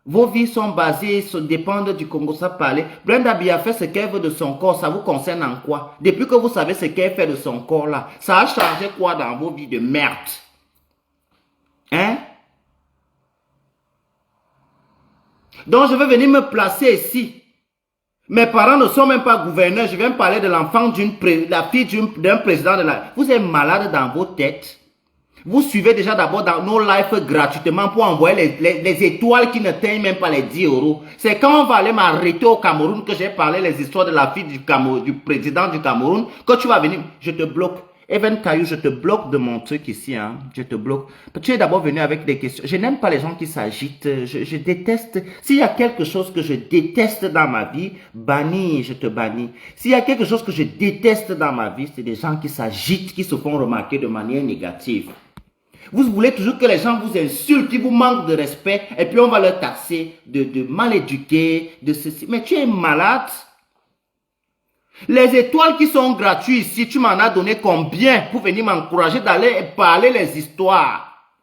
Vos vies sont basées, dépendent du Congo, ça parler. Brenda Bia fait ce qu'elle veut de son corps, ça vous concerne en quoi? Depuis que vous savez ce qu'elle fait de son corps là, ça a changé quoi dans vos vies de merde? Hein? Donc je vais venir me placer ici. Mes parents ne sont même pas gouverneurs, je viens parler de l'enfant la fille d'un président de la... Vous êtes malade dans vos têtes. Vous suivez déjà d'abord dans nos lives gratuitement pour envoyer les étoiles qui ne teignent même pas les 10 euros. C'est quand on va aller m'arrêter au Cameroun que j'ai parlé les histoires de la fille du président du Cameroun que tu vas venir, je te bloque. Even Caillou, je te bloque de mon truc ici, hein. Je te bloque. Tu es d'abord venu avec des questions. Je n'aime pas les gens qui s'agitent. Je déteste. S'il y a quelque chose que je déteste dans ma vie, bannis, je te bannis. S'il y a quelque chose que je déteste dans ma vie, c'est des gens qui s'agitent, qui se font remarquer de manière négative. Vous voulez toujours que les gens vous insultent, qu'ils vous manquent de respect, et puis on va leur taxer de mal éduqués, de ceci. Mais tu es malade. Les étoiles qui sont gratuites ici, tu m'en as donné combien pour venir m'encourager d'aller parler les histoires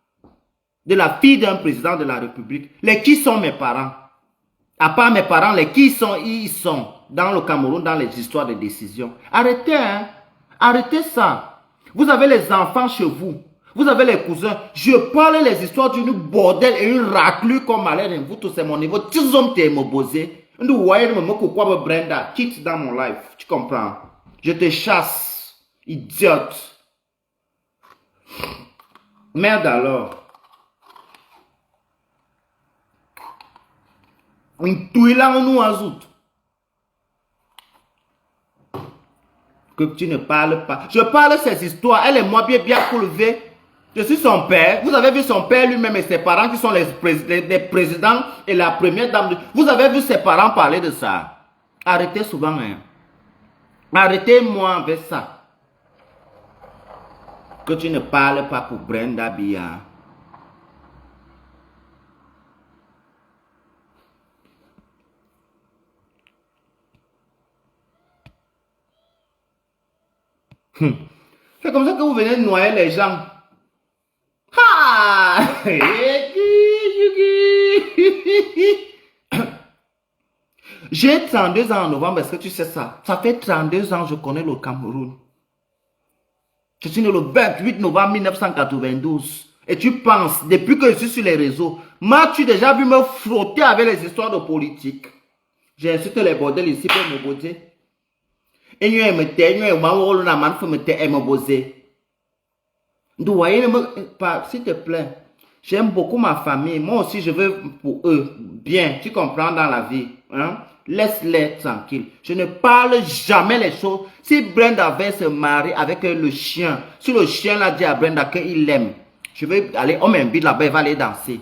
de la fille d'un président de la République? Les qui sont mes parents? À part mes parents, les qui sont, ils sont dans le Cameroun, dans les histoires de décision. Arrêtez, hein. Arrêtez ça. Vous avez les enfants chez vous. Vous avez les cousins. Je parle les histoires d'une bordel et une raclure comme Alain. Vous tous, c'est mon niveau. Tu hommes t'es mobosé. Nous voyons me pourquoi Brenda quitte dans mon life. Tu comprends? Je te chasse. Idiote. Merde alors. Une touille là on nous ajoute. Que tu ne parles pas. Je parle ces histoires. Elle est moi bien coulevée. Je suis son père. Vous avez vu son père lui-même et ses parents qui sont les présidents et la première dame. Vous avez vu ses parents parler de ça. Arrêtez souvent. Hein. Arrêtez-moi avec ça. Que tu ne parles pas pour Brenda Bia. C'est comme ça que vous venez noyer les gens. Ah! J'ai 32 ans en novembre, est-ce que tu sais ça? Ça fait 32 ans que je connais le Cameroun. Je suis né le 28 novembre 1992. Et tu penses, depuis que je suis sur les réseaux, m'as-tu déjà vu me frotter avec les histoires de politique? J'ai incité les bordels ici pour me bouger. Et nous, me tait, nous, on a man, me tait, me bosser. Donc, voyez, s'il te plaît. J'aime beaucoup ma famille. Moi aussi, je veux pour eux bien. Tu comprends dans la vie. Hein? Laisse-les tranquilles. Je ne parle jamais les choses. Si Brenda avait se marier avec le chien, si le chien l'a dit à Brenda qu'il l'aime, je vais aller, on m'invite là-bas, il va aller danser.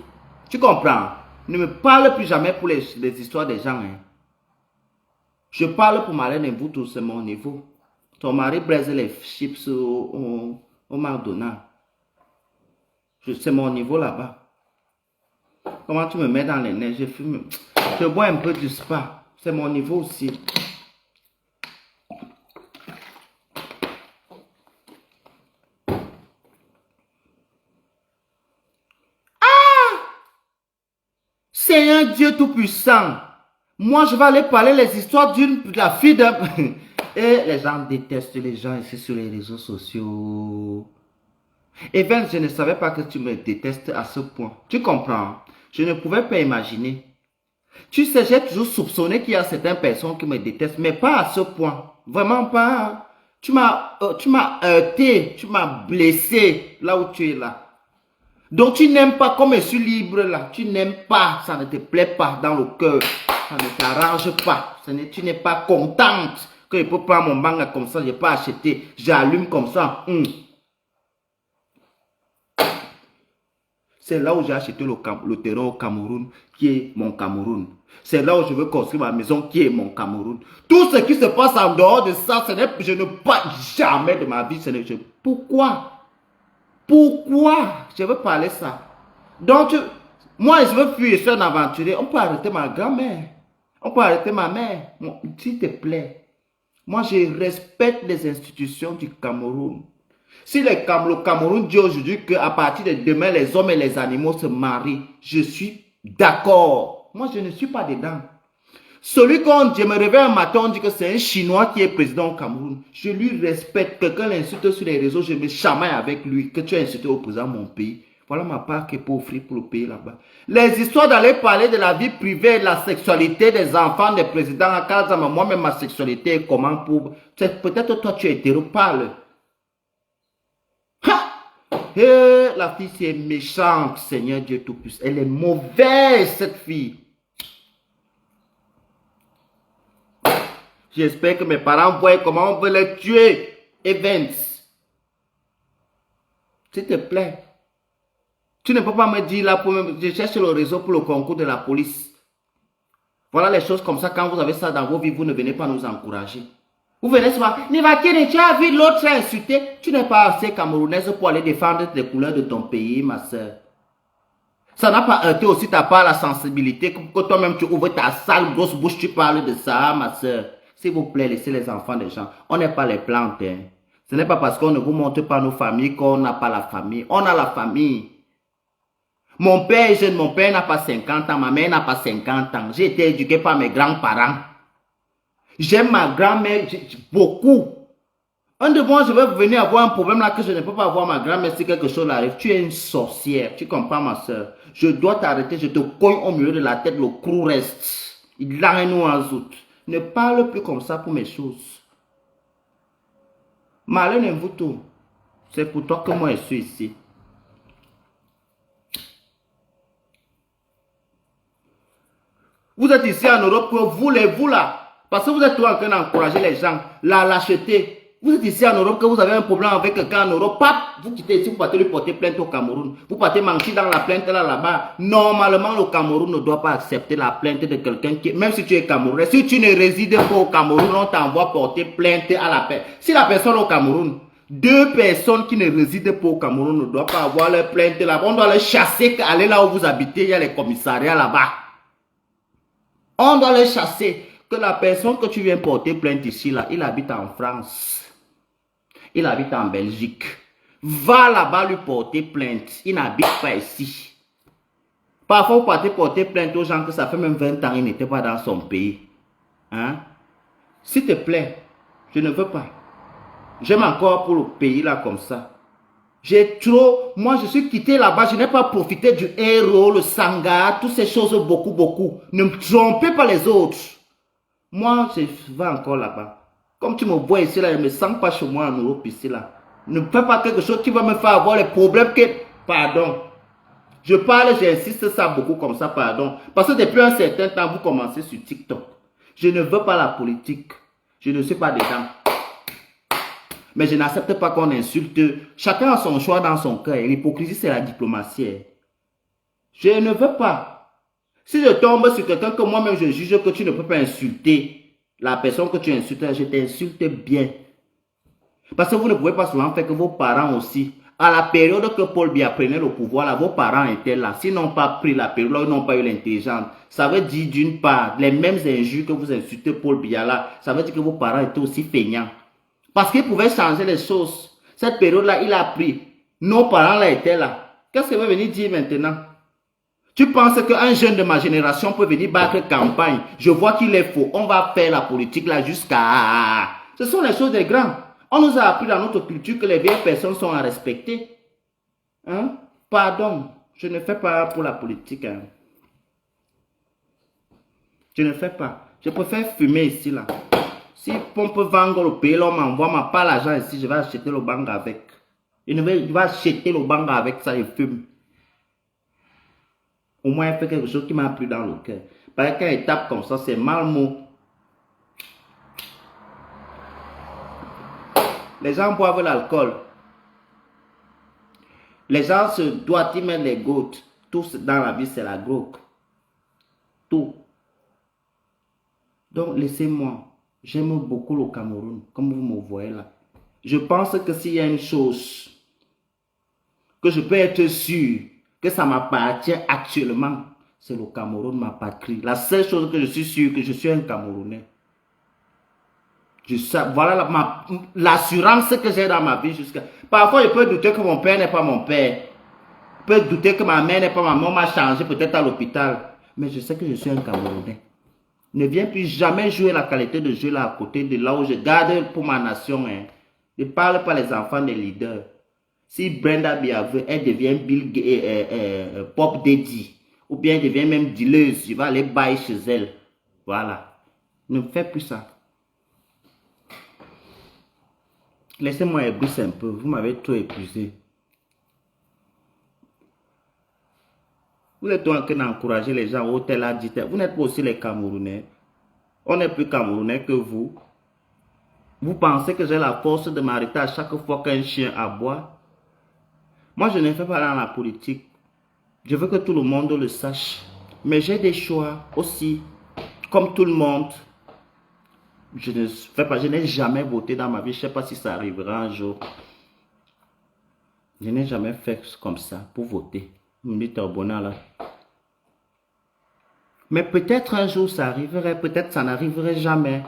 Tu comprends? Ne me parle plus jamais pour les histoires des gens. Hein? Je parle pour Marlène et vous tous, c'est mon niveau. Ton mari braise les chips au McDonald's. C'est mon niveau là-bas. Comment tu me mets dans les neiges? Je fume. Je bois un peu du spa. C'est mon niveau aussi. Seigneur Dieu Tout-Puissant. Moi, je vais aller parler les histoires de la fille d'un... Et les gens détestent les gens ici sur les réseaux sociaux. Even, je ne savais pas que tu me détestes à ce point. Tu comprends? Je ne pouvais pas imaginer. Tu sais, j'ai toujours soupçonné qu'il y a certaines personnes qui me détestent, mais pas à ce point. Vraiment pas. Tu m'as heurté, tu m'as blessé là où tu es là. Donc tu n'aimes pas comme je suis libre là. Tu n'aimes pas, ça ne te plaît pas dans le cœur. Ça ne t'arrange pas. Tu n'es pas contente que je peux prendre mon manga comme ça, je n'ai pas acheté. J'allume comme ça. C'est là où j'ai acheté le terrain au Cameroun, qui est mon Cameroun. C'est là où je veux construire ma maison, qui est mon Cameroun. Tout ce qui se passe en dehors de ça, je ne pas jamais de ma vie. Pourquoi? Pourquoi? Je veux parler ça. Donc, moi, je veux fuir, je suis un aventurier. On peut arrêter ma grand-mère. On peut arrêter ma mère. S'il te plaît. Moi, je respecte les institutions du Cameroun. Si le Cameroun dit aujourd'hui qu'à partir de demain, les hommes et les animaux se marient, je suis d'accord. Moi, je ne suis pas dedans. Celui qu'on je me réveille un matin, on dit que c'est un Chinois qui est président au Cameroun. Je lui respecte. Quelqu'un l'insulte sur les réseaux, je me chamaille avec lui. Que tu as insulté au président de mon pays. Voilà ma part qui est pour offrir pour le pays là-bas. Les histoires d'aller parler de la vie privée, de la sexualité des enfants des présidents. Moi-même, ma sexualité est comment pour... Peut-être toi, tu es hétéro, parle. Hey, la fille, c'est méchante, Seigneur Dieu Tout-Puissant. Elle est mauvaise, cette fille. J'espère que mes parents voient comment on veut les tuer. Evans. S'il te plaît. Tu ne peux pas me dire là, je cherche le réseau pour le concours de la police. Voilà les choses comme ça. Quand vous avez ça dans vos vies, vous ne venez pas nous encourager. Vous venez souvent, Nivakine, tu as vu l'autre insulté. Tu n'es pas assez camerounaise pour aller défendre les couleurs de ton pays, ma soeur. Ça n'a pas heurté aussi ta part la sensibilité que toi-même tu ouvres ta sale grosse bouche, tu parles de ça, ma soeur. S'il vous plaît, laissez les enfants des gens. On n'est pas les plantes. Hein. Ce n'est pas parce qu'on ne vous montre pas nos familles qu'on n'a pas la famille. On a la famille. Mon père est jeune, mon père n'a pas 50 ans, ma mère n'a pas 50 ans. J'ai été éduqué par mes grands-parents. J'aime ma grand-mère beaucoup. Un de moi, je vais venir avoir un problème là que je ne peux pas avoir ma grand-mère si quelque chose arrive. Tu es une sorcière. Tu comprends, ma soeur? Je dois t'arrêter. Je te cogne au milieu de la tête. Le cou reste. Il l'a nous en zout. Ne parle plus comme ça pour mes choses. Marlène Mvuto, c'est pour toi que moi je suis ici. Vous êtes ici en Europe, vous là. Parce que vous êtes toujours en train d'encourager les gens, la lâcheté. Vous êtes ici en Europe, que vous avez un problème avec quelqu'un en Europe, vous quittez ici, vous partez lui porter plainte au Cameroun. Vous partez mentir dans la plainte là-bas. Normalement, le Cameroun ne doit pas accepter la plainte de quelqu'un qui, même si tu es Camerounais, si tu ne résides pas au Cameroun, on t'envoie porter plainte à la paix. Si la personne au Cameroun, deux personnes qui ne résident pas au Cameroun ne doivent pas avoir leur plainte là-bas. On doit les chasser, aller là où vous habitez, il y a les commissariats là-bas. On doit les chasser. Que la personne que tu viens porter plainte ici, là, il habite en France. Il habite en Belgique. Va là-bas lui porter plainte. Il n'habite pas ici. Parfois, vous partez porter plainte aux gens que ça fait même 20 ans, il n'était pas dans son pays. Hein? S'il te plaît, je ne veux pas. J'aime encore pour le pays là comme ça. J'ai trop... Moi, je suis quitté là-bas. Je n'ai pas profité du héros, le sangha, toutes ces choses beaucoup. Ne me trompez pas les autres. Moi, je vais encore là-bas. Comme tu me vois ici, là, je ne me sens pas chez moi en Europe ici, là. Ne fais pas quelque chose qui va me faire avoir les problèmes que... Pardon. Je parle, j'insiste ça beaucoup comme ça, pardon. Parce que depuis un certain temps, vous commencez sur TikTok. Je ne veux pas la politique. Je ne suis pas dedans. Mais je n'accepte pas qu'on insulte. Chacun a son choix dans son cœur. L'hypocrisie, c'est la diplomatie. Je ne veux pas. Si je tombe sur quelqu'un que moi-même je juge que tu ne peux pas insulter, la personne que tu insultes, je t'insulte bien. Parce que vous ne pouvez pas souvent faire que vos parents aussi. À la période que Paul Biya prenait le pouvoir, là, vos parents étaient là. S'ils n'ont pas pris la période, là, ils n'ont pas eu l'intelligence. Ça veut dire d'une part, les mêmes injures que vous insultez Paul Biya là, ça veut dire que vos parents étaient aussi feignants. Parce qu'ils pouvaient changer les choses. Cette période-là, il a pris. Nos parents là étaient là. Qu'est-ce qu'il va venir dire maintenant? Tu penses qu'un jeune de ma génération peut venir battre campagne? Je vois qu'il est faux. On va faire la politique là jusqu'à... Ce sont les choses des grands. On nous a appris dans notre culture que les vieilles personnes sont à respecter. Hein? Pardon, je ne fais pas pour la politique. Hein. Je ne fais pas. Je préfère fumer ici là. Si on peut vendre le pays, l'on m'envoie pas l'argent ici, je vais acheter le bang avec. Il va acheter le bang avec ça et fume. Au moins, il fait quelque chose qui m'a plu dans le cœur. Parce que quand il tape comme ça, c'est mal mot. Les gens boivent l'alcool. Les gens se doivent y mettre les gouttes. Tout dans la vie, c'est la drogue. Tout. Donc, laissez-moi. J'aime beaucoup le Cameroun, comme vous me voyez là. Je pense que s'il y a une chose que je peux être sûr que ça m'appartient actuellement, c'est le Cameroun, ma patrie. La seule chose que je suis sûr, que je suis un Camerounais. Voilà l'assurance que j'ai dans ma vie jusqu'à... Parfois, je peux douter que mon père n'est pas mon père. Je peux douter que ma mère n'est pas ma mère. On m'a changé peut-être à l'hôpital. Mais je sais que je suis un Camerounais. Ne viens plus jamais jouer la qualité de jeu là à côté de là où je garde pour ma nation. Hein. Ne parle pas les enfants des leaders. Si Brenda Biaveux, elle devient Pop Daddy, ou bien elle devient même dealeuse, je vais aller bailler chez elle. Voilà. Ne fais plus ça. Laissez-moi épuiser un peu. Vous m'avez trop épuisé. Vous êtes en train d'encourager les gens au tel à dit. Vous n'êtes pas aussi les Camerounais. On n'est plus Camerounais que vous. Vous pensez que j'ai la force de m'arrêter à chaque fois qu'un chien aboie? Moi, je ne fais pas dans la politique. Je veux que tout le monde le sache. Mais j'ai des choix aussi. Comme tout le monde. Je ne fais pas, je n'ai jamais voté dans ma vie. Je ne sais pas si ça arrivera un jour. Je n'ai jamais fait comme ça pour voter. Vous me dites, bonheur là. Mais peut-être un jour ça arriverait, peut-être ça n'arriverait jamais.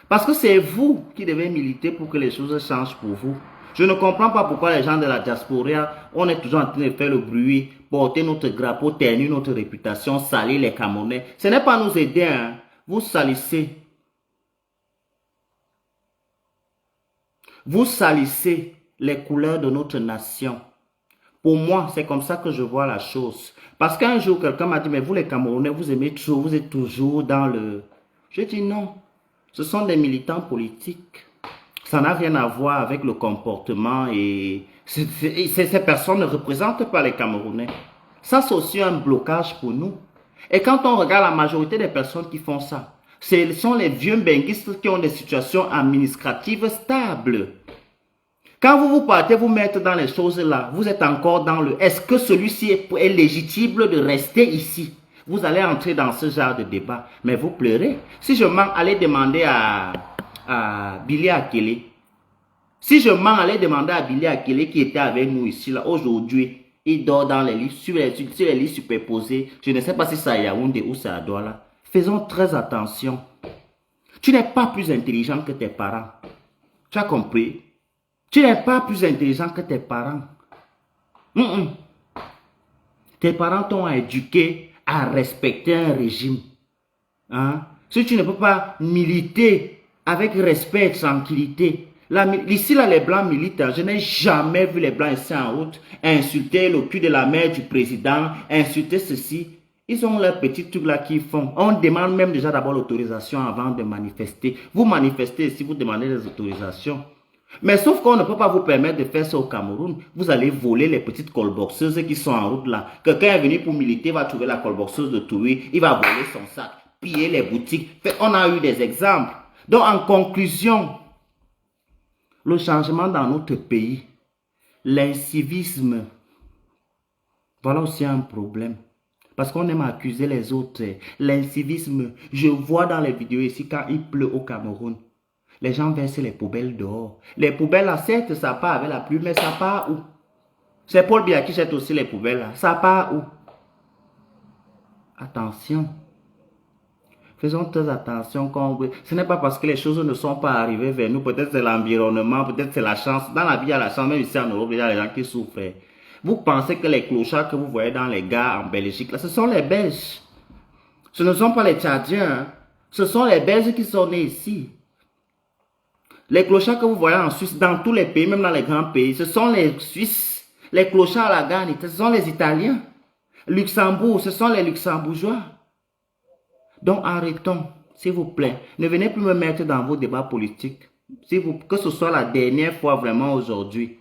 Parce que c'est vous qui devez militer pour que les choses changent pour vous. Je ne comprends pas pourquoi les gens de la diaspora, on est toujours en train de faire le bruit, porter notre drapeau, ternir notre réputation, salir les Camerounais. Ce n'est pas nous aider, hein. Vous salissez. Vous salissez les couleurs de notre nation. Pour moi, c'est comme ça que je vois la chose. Parce qu'un jour, quelqu'un m'a dit, mais vous les Camerounais, vous aimez toujours, vous êtes toujours dans le... Je dis non. Ce sont des militants politiques. Ça n'a rien à voir avec le comportement et... Ces personnes ne représentent pas les Camerounais. Ça, c'est aussi un blocage pour nous. Et quand on regarde la majorité des personnes qui font ça, ce sont les vieux benguistes qui ont des situations administratives stables. Quand vous partez vous mettre dans les choses là, vous êtes encore dans le... Est-ce que celui-ci est légitime de rester ici? Vous allez entrer dans ce genre de débat. Mais vous pleurez. Si je mens, allez demander à Billy Akele. Si je mens, allez demander à Billy Akele qui était avec nous ici là. Aujourd'hui, il dort dans les lits, sur les lits superposés. Je ne sais pas si c'est à Yaoundé ou c'est à Douala. Faisons très attention. Tu n'es pas plus intelligent que tes parents. Tu as compris? Tu n'es pas plus intelligent que tes parents. Tes parents t'ont éduqué à respecter un régime. Hein? Si tu ne peux pas militer avec respect et tranquillité. Ici, là, les Blancs militent. Je n'ai jamais vu les Blancs ici en route insulter le cul de la mère du président, insulter ceci. Ils ont leurs petits trucs là qu'ils font. On demande même déjà d'abord l'autorisation avant de manifester. Vous manifestez si vous demandez des autorisations. Mais sauf qu'on ne peut pas vous permettre de faire ça au Cameroun. Vous allez voler les petites colboxeuses qui sont en route là. Quelqu'un est venu pour militer, va trouver la colboxeuse de Toué, il va voler son sac, piller les boutiques. On a eu des exemples. Donc en conclusion, le changement dans notre pays, l'incivisme, voilà aussi un problème. Parce qu'on aime accuser les autres. L'incivisme, je vois dans les vidéos ici quand il pleut au Cameroun. Les gens versent les poubelles dehors. Les poubelles là, certes, ça part avec la pluie, mais ça part où? C'est Paul Biya qui jette aussi les poubelles là. Ça part où? Attention. Faisons très attention quand ce n'est pas parce que les choses ne sont pas arrivées vers nous. Peut-être c'est l'environnement, peut-être c'est la chance. Dans la vie, il y a la chance. Même ici en Europe, il y a les gens qui souffrent. Vous pensez que les clochards que vous voyez dans les gares en Belgique, là, ce sont les Belges. Ce ne sont pas les Tchadiens. Hein. Ce sont les Belges qui sont nés ici. Les clochards que vous voyez en Suisse, dans tous les pays, même dans les grands pays, ce sont les Suisses. Les clochards à la gare, ce sont les Italiens. Luxembourg, ce sont les Luxembourgeois. Donc arrêtons, s'il vous plaît. Ne venez plus me mettre dans vos débats politiques. Que ce soit la dernière fois vraiment aujourd'hui.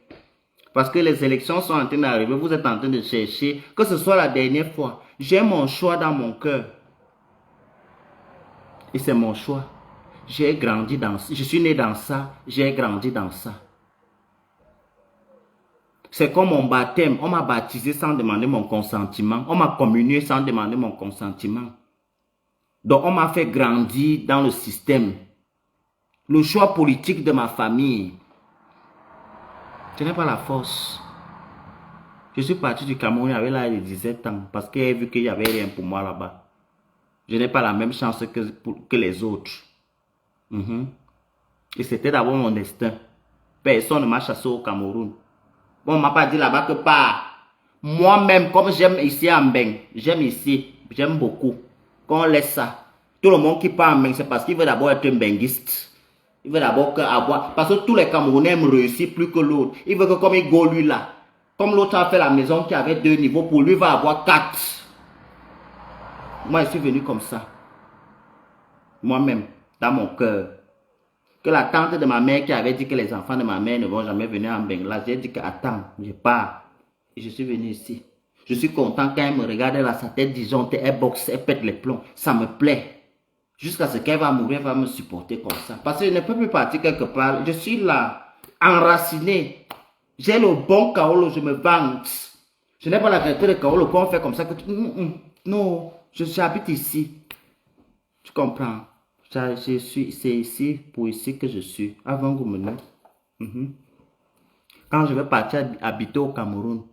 Parce que les élections sont en train d'arriver, vous êtes en train de chercher. Que ce soit la dernière fois. J'ai mon choix dans mon cœur. Et c'est mon choix. J'ai grandi dans ça. Je suis né dans ça. J'ai grandi dans ça. C'est comme mon baptême. On m'a baptisé sans demander mon consentement. On m'a communié sans demander mon consentement. Donc on m'a fait grandir dans le système. Le choix politique de ma famille. Ce n'est pas la force. Je suis parti du Cameroun avec l'âge de 17 ans. Parce que j'ai vu qu'il n'y avait rien pour moi là-bas. Je n'ai pas la même chance que les autres. Et c'était d'abord mon destin. Personne ne m'a chassé au Cameroun. Bon, on ne m'a pas dit là-bas que pas. Moi-même, comme j'aime ici à Mbeng, j'aime ici, j'aime beaucoup. Quand on laisse ça, tout le monde qui part en Mbeng, c'est parce qu'il veut d'abord être un benguiste. Il veut d'abord avoir. Parce que tous les Camerounais aiment réussir plus que l'autre. Il veut que comme il go lui là, comme l'autre a fait la maison qui avait 2 niveaux, pour lui il va avoir 4. Moi, je suis venu comme ça. Moi-même, dans mon cœur. Que la tante de ma mère qui avait dit que les enfants de ma mère ne vont jamais venir en Bengla, j'ai dit que attends, je pars. Et je suis venu ici. Je suis content quand elle me regarde là, sa tête disjonctée, elle boxe, elle pète les plombs. Ça me plaît. Jusqu'à ce qu'elle va mourir, elle va me supporter comme ça. Parce que je ne peux plus partir quelque part. Je suis là, enraciné. J'ai le bon kaolo, je me vante. Je n'ai pas la qualité de kaolo qu'on fait comme ça. Non, j'habite ici. Tu comprends? C'est ici, pour ici que je suis. Avant que vous me Quand je vais partir habiter au Cameroun,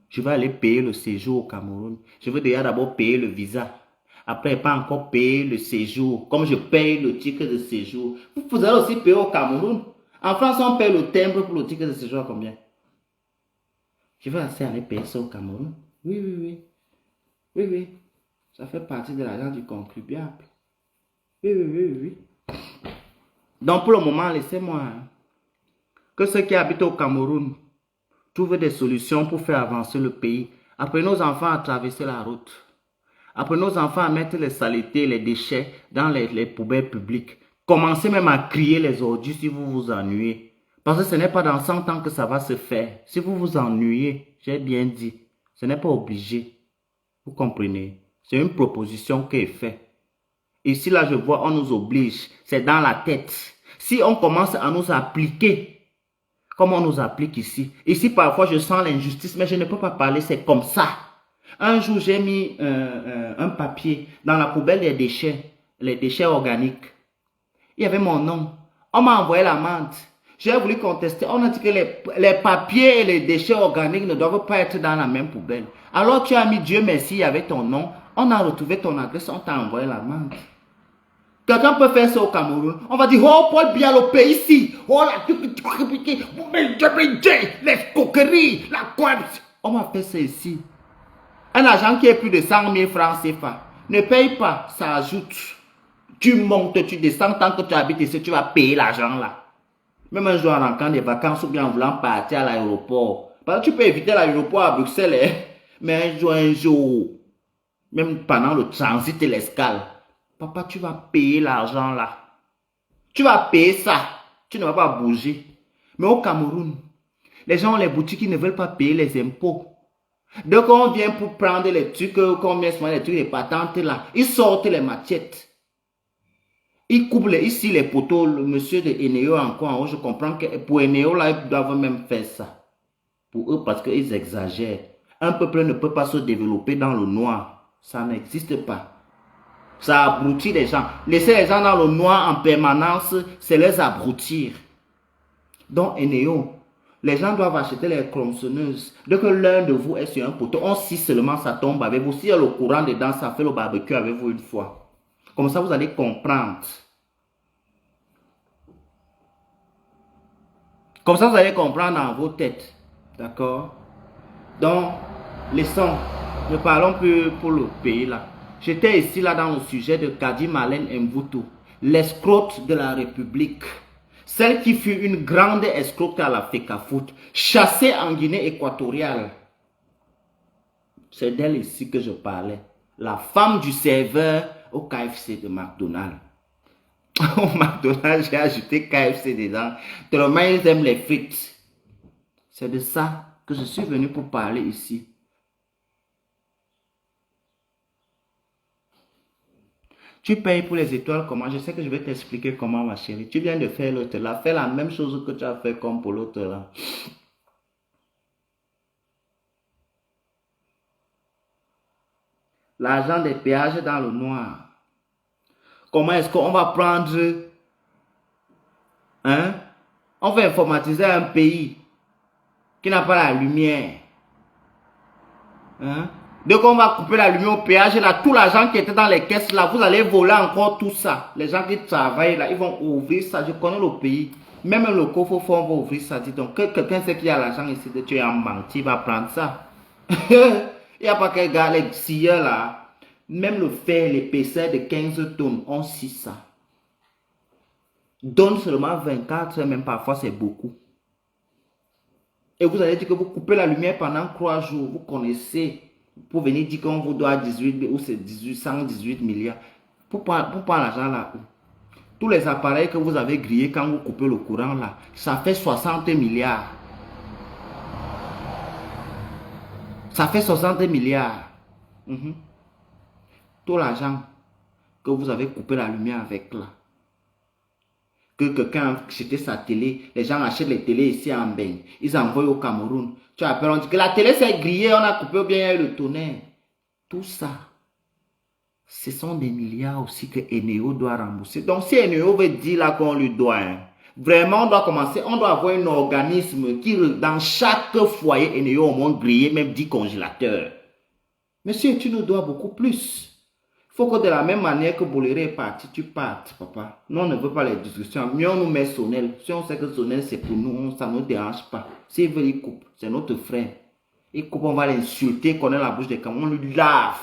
je vais aller payer le séjour au Cameroun. Je veux déjà d'abord payer le visa. Après, pas encore payer le séjour. Comme je paye le ticket de séjour. Vous allez aussi payer au Cameroun. En France, on paye le timbre pour le ticket de séjour à combien? Je vais assez aller payer ça au Cameroun. Oui. Ça fait partie de l'argent du contribuable. Oui. Donc pour le moment, laissez-moi que ceux qui habitent au Cameroun trouvent des solutions pour faire avancer le pays. Apprenez nos enfants à traverser la route. Apprenez nos enfants à mettre les saletés, les déchets dans les poubelles publiques. Commencez même à crier les ordures si vous vous ennuyez. Parce que ce n'est pas dans 100 ans que ça va se faire. Si vous vous ennuyez, j'ai bien dit, ce n'est pas obligé. Vous comprenez? C'est une proposition qui est faite. Ici, là, je vois, on nous oblige. C'est dans la tête. Si on commence à nous appliquer, comme on nous applique ici. Ici, parfois, je sens l'injustice, mais je ne peux pas parler, c'est comme ça. Un jour, j'ai mis un papier dans la poubelle des déchets, les déchets organiques. Il y avait mon nom. On m'a envoyé l'amende. J'ai voulu contester. On a dit que les papiers et les déchets organiques ne doivent pas être dans la même poubelle. Alors tu as mis Dieu merci, il y avait ton nom. On a retrouvé ton adresse, on t'a envoyé l'amende. Quelqu'un peut faire ça au Cameroun. On va dire, oh, Paul Biya, le pays ici. Oh, les coqueries, la corruption. On va faire ça ici. Un agent qui est plus de 100 000 francs CFA ne paye pas, ça ajoute. Tu montes, tu descends, tant que tu habites ici, tu vas payer l'argent là. Même un jour en rentrant des vacances ou bien en voulant partir à l'aéroport. Parce que tu peux éviter l'aéroport à Bruxelles, hein? Mais un jour. même pendant le transit et l'escale. Papa, tu vas payer l'argent là. Tu vas payer ça. Tu ne vas pas bouger. Mais au Cameroun, les gens ont les boutiques qui ne veulent pas payer les impôts. Donc on vient pour prendre les trucs, combien sont les trucs, les patentes là. Ils sortent les machettes. Ils coupent ici les poteaux. Le monsieur de Eneo encore en haut, je comprends que pour Eneo là, ils doivent même faire ça. Pour eux, parce qu'ils exagèrent. Un peuple ne peut pas se développer dans le noir. Ça n'existe pas. Ça abrutit les gens. Laisser les gens dans le noir en permanence, c'est les abrutir. Donc, Eneo, les gens doivent acheter les tronçonneuses. Dès que l'un de vous est sur un poteau, on scie seulement, ça tombe avec vous. S'il y a le courant dedans, ça fait le barbecue avec vous une fois. Comme ça, vous allez comprendre. Comme ça, vous allez comprendre dans vos têtes. D'accord? Donc, laissons. Ne parlons plus pour le pays là. J'étais ici là dans le sujet de Kadi Marlène Mvutu, l'escroque de la République. Celle qui fut une grande escroque à la FECAFOOT, chassée en Guinée équatoriale. C'est d'elle ici que je parlais. La femme du serveur au KFC de McDonald's. Au McDonald's, j'ai ajouté KFC dedans. Tellement ils aiment les frites. C'est de ça que je suis venu pour parler ici. Tu payes pour les étoiles comment? Je sais que je vais t'expliquer comment, ma chérie. Tu viens de faire l'autre là. Fais la même chose que tu as fait comme pour l'autre là. L'argent des péages dans le noir. Comment est-ce qu'on va prendre... Hein? On va informatiser un pays qui n'a pas la lumière. Hein? Donc on va couper la lumière au péage là, tout l'argent qui était dans les caisses là, vous allez voler encore tout ça. Les gens qui travaillent là, ils vont ouvrir ça. Je connais le pays. Même le coffre fort va ouvrir ça. Dis donc, que quelqu'un sait qu'il y a l'argent ici, tu es en banque, il va prendre ça. Il n'y a pas qu'un gars, les scieurs là. Même le fer, l'épaisseur de 15 tonnes, on scie ça. Donne seulement 24 heures, même parfois c'est beaucoup. Et vous allez dire que vous coupez la lumière pendant 3 jours, vous connaissez. Pour venir dire qu'on vous doit 18 ou c'est 118 milliards. Pour prendre l'argent là. Tous les appareils que vous avez grillés quand vous coupez le courant là, ça fait 60 milliards. Ça fait 60 milliards. Tout l'argent que vous avez coupé la lumière avec là. Que quelqu'un a acheté sa télé, les gens achètent les télés ici en Benin, ils envoient au Cameroun. Tu appelles, on dit que la télé s'est grillée, on a coupé bien le tonnerre. Tout ça, ce sont des milliards aussi que Eneo doit rembourser. Donc si Eneo veut dire là qu'on lui doit, vraiment on doit commencer, on doit avoir un organisme qui dans chaque foyer Eneo au moins grillé même 10 congélateurs. Monsieur, tu nous dois beaucoup plus. Il faut que de la même manière que Boléré est parti, tu partes, papa. Nous, on ne veut pas les discussions. Mieux on nous met Sonel. Si on sait que Sonel, c'est pour nous, ça ne nous dérange pas. S'il veut, il coupe. C'est notre frère. Il coupe, on va l'insulter, qu'on ait la bouche des camons. On lui lave.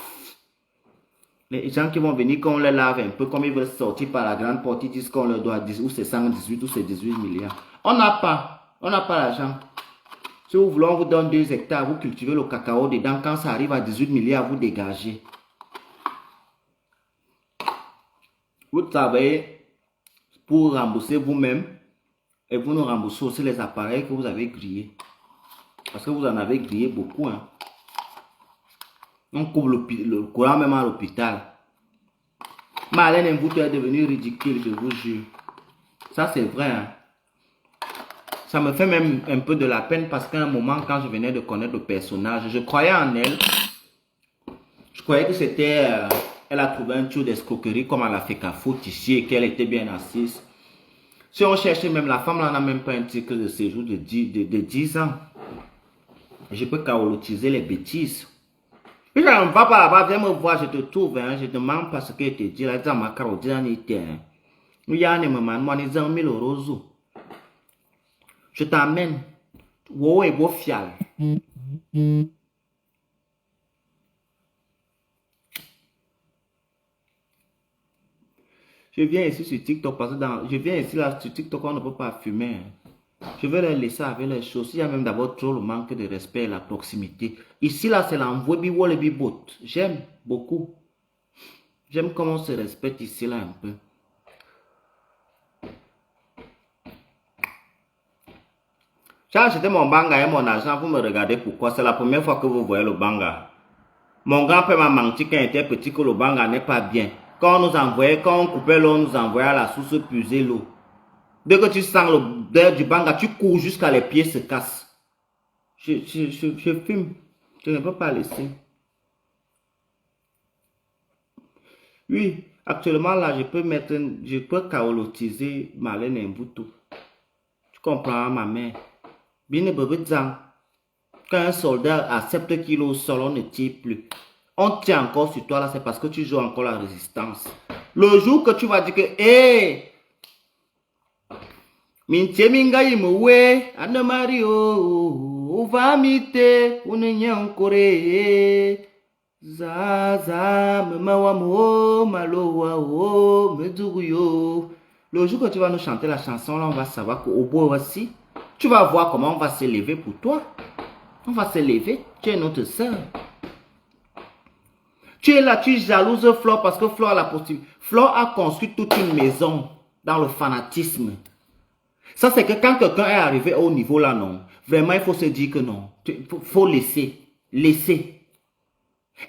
Les gens qui vont venir, qu'on les lave un peu, comme ils veulent sortir par la grande porte, ils disent qu'on leur doit 10, ou c'est 118, ou c'est 18 milliards. On n'a pas l'argent. Si vous voulez, on vous donne 2 hectares, vous cultivez le cacao dedans. Quand ça arrive à 18 milliards, vous dégagez. Vous travaillez pour rembourser vous-même et vous nous remboursez aussi les appareils que vous avez grillés. Parce que vous en avez grillé beaucoup. Hein. On coupe le courant même à l'hôpital. Marlène Mvutu est devenue ridicule, je vous jure. Ça c'est vrai. Hein. Ça me fait même un peu de la peine parce qu'à un moment, quand je venais de connaître le personnage, je croyais en elle. Je croyais que c'était... elle a trouvé un tour d'escroquerie comme elle a fait FECAFOOT ici et qu'elle était bien assise. Si on cherchait même la femme, là n'a même pas un titre de séjour de 10 ans. Je peux chaotiser les bêtises. Puis je ne va pas là-bas, viens me voir, je te trouve, hein, je te demande pas ce que te dit là, dans ma carotte, dans les terres. Nous y a un moment, moi, nous avons mis le roseau. Je t'amène. Wow, et beau fial. Je viens ici sur TikTok parce que je viens ici là sur TikTok, on ne peut pas fumer. Je vais les laisser avec les choses. Il y a même d'abord trop le manque de respect et la proximité. Ici, là, c'est l'envoi biwole bibot. J'aime beaucoup. J'aime comment on se respecte ici, là, un peu. J'ai acheté mon banga et mon argent, vous me regardez pourquoi. C'est la première fois que vous voyez le banga. Mon grand-père m'a menti quand il était petit que le banga n'est pas bien. Quand on nous envoyait, quand on coupait l'eau, on nous envoyait à la source puiser l'eau. Dès que tu sens l'odeur du banga, tu cours jusqu'à les pieds se cassent. Je fume. Je ne peux pas laisser. Oui, actuellement là, je peux kaolotiser Marlène Mvuto. Tu comprends, ma mère? Bien bébé Zang. Quand un soldat accepte qu'il est au sol, on ne tire plus. On tient encore sur toi là, c'est parce que tu joues encore la résistance. Le jour que tu vas dire que, hé, mintie minga imuwe, Anne Mario, uvamite, unenyankore, zaza, memawamo, malowa, meduguyo. Le jour que tu vas nous chanter la chanson là, on va savoir qu'au bout aussi, tu vas voir comment on va s'élever pour toi. On va s'élever, tu es notre soeur. Tu es là, tu jalouses Flore parce que Flore a la possibilité. Flore a construit toute une maison dans le fanatisme. Ça, c'est que quand quelqu'un est arrivé au niveau là, non. Vraiment, il faut se dire que non. Il faut laisser. Laisser.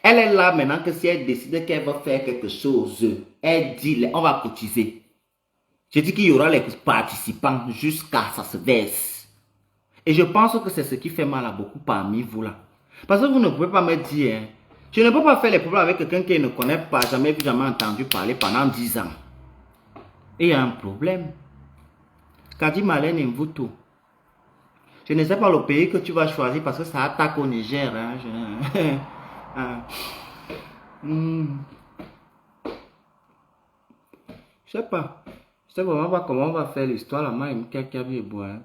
Elle est là maintenant que si elle décide qu'elle va faire quelque chose, elle dit, on va cotiser. Je dis qu'il y aura les participants jusqu'à ça se verse. Et je pense que c'est ce qui fait mal à beaucoup parmi vous là. Parce que vous ne pouvez pas me dire, hein, je ne peux pas faire les problèmes avec quelqu'un qui ne connaît pas, jamais vu, jamais entendu parler pendant 10 ans. Et il y a un problème. Qu'a dit Marlène Mvuto? Je ne sais pas le pays que tu vas choisir parce que ça attaque au Niger. Hein. Je sais pas. Je sais vraiment pas comment on va faire l'histoire là. Moi, quelqu'un veut boire.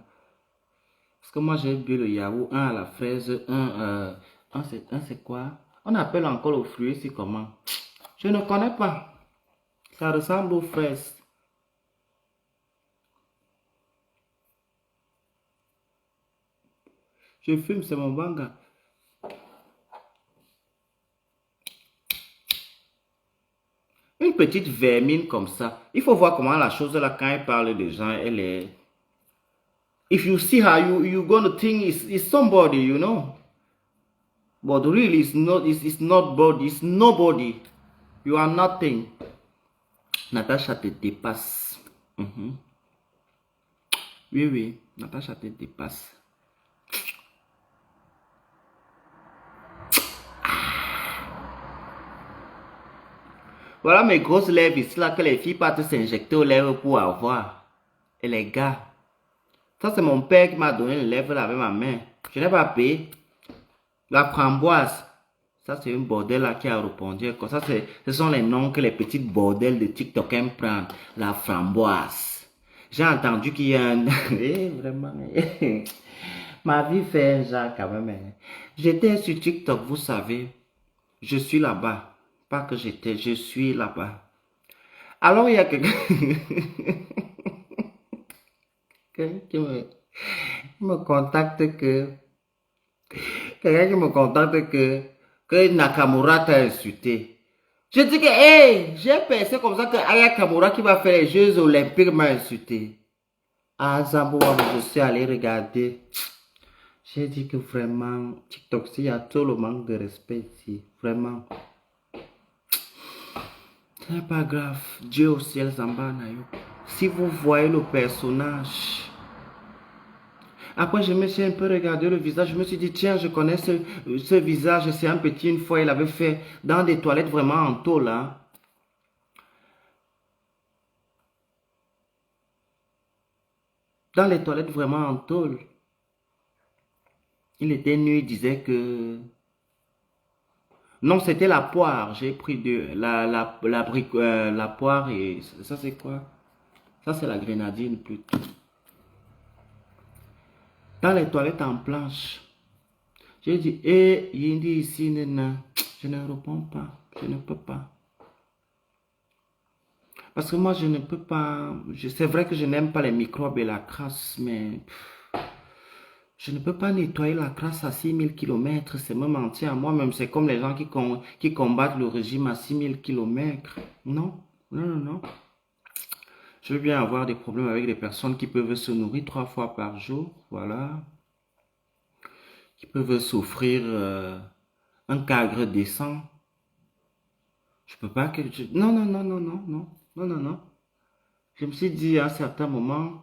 Parce que moi, j'ai bu le yaourt, un à la fraise, un c'est quoi? On appelle encore le fruit ici comment? Je ne connais pas. Ça ressemble aux fraises. Je fume, c'est mon banga. Une petite vermine comme ça. Il faut voir comment la chose là, quand elle parle des gens, elle est... If you see her, you gonna think it's somebody, you know. But really, it's not body, it's nobody. You are nothing. Natacha te dépasse. Oui, oui, Natacha te dépasse. Voilà mes grosses lèvres ici là que les filles partent s'injecter aux lèvres pour avoir. Et les gars, ça c'est mon père qui m'a donné les lèvres là avec ma main. Je n'ai pas payé. La framboise, ça c'est une bordel là qui a répondu. Ça, ce sont les noms que les petites bordels de TikTok aiment prendre. La framboise. J'ai entendu qu'il y a un... vraiment... Ma vie fait un genre quand même. J'étais sur TikTok, vous savez. Je suis là-bas. Pas que j'étais, je suis là-bas. Alors il y a quelqu'un qui me contacte que... Quelqu'un qui me contacte que Nakamura t'a insulté. Je dis que, hey, j'ai pensé comme ça que Aya Kamura qui va faire les Jeux Olympiques m'a insulté. Ah, Zamboua, je suis allé regarder. J'ai dit que vraiment, TikTok, il y a tout le manque de respect ici. Vraiment. Ce n'est pas grave. Dieu au ciel, Zamba Nayo. Si vous voyez le personnage. Après, je me suis un peu regardé le visage. Je me suis dit, tiens, je connais ce visage. C'est un petit, une fois, il avait fait dans des toilettes vraiment en tôle. Hein. Dans les toilettes vraiment en tôle. Il était nu, il disait que... Non, c'était la poire. J'ai pris la poire et... Ça, c'est quoi? Ça, c'est la grenadine plutôt. Dans les toilettes en planche. J'ai dit, eh, Yindi ici, nana. Je ne réponds pas. Je ne peux pas. Parce que moi, je ne peux pas... C'est vrai que je n'aime pas les microbes et la crasse, mais... Je ne peux pas nettoyer la crasse à 6000 km, c'est me mentir à moi-même. C'est comme les gens qui combattent le régime à 6000 km. Non, non, non, non. Je veux bien avoir des problèmes avec des personnes qui peuvent se nourrir 3 fois par jour, voilà. Qui peuvent s'offrir un cadre décent. Je peux pas que... Non, non, non, non, non, non, non, non, non. Je me suis dit à un certain moment,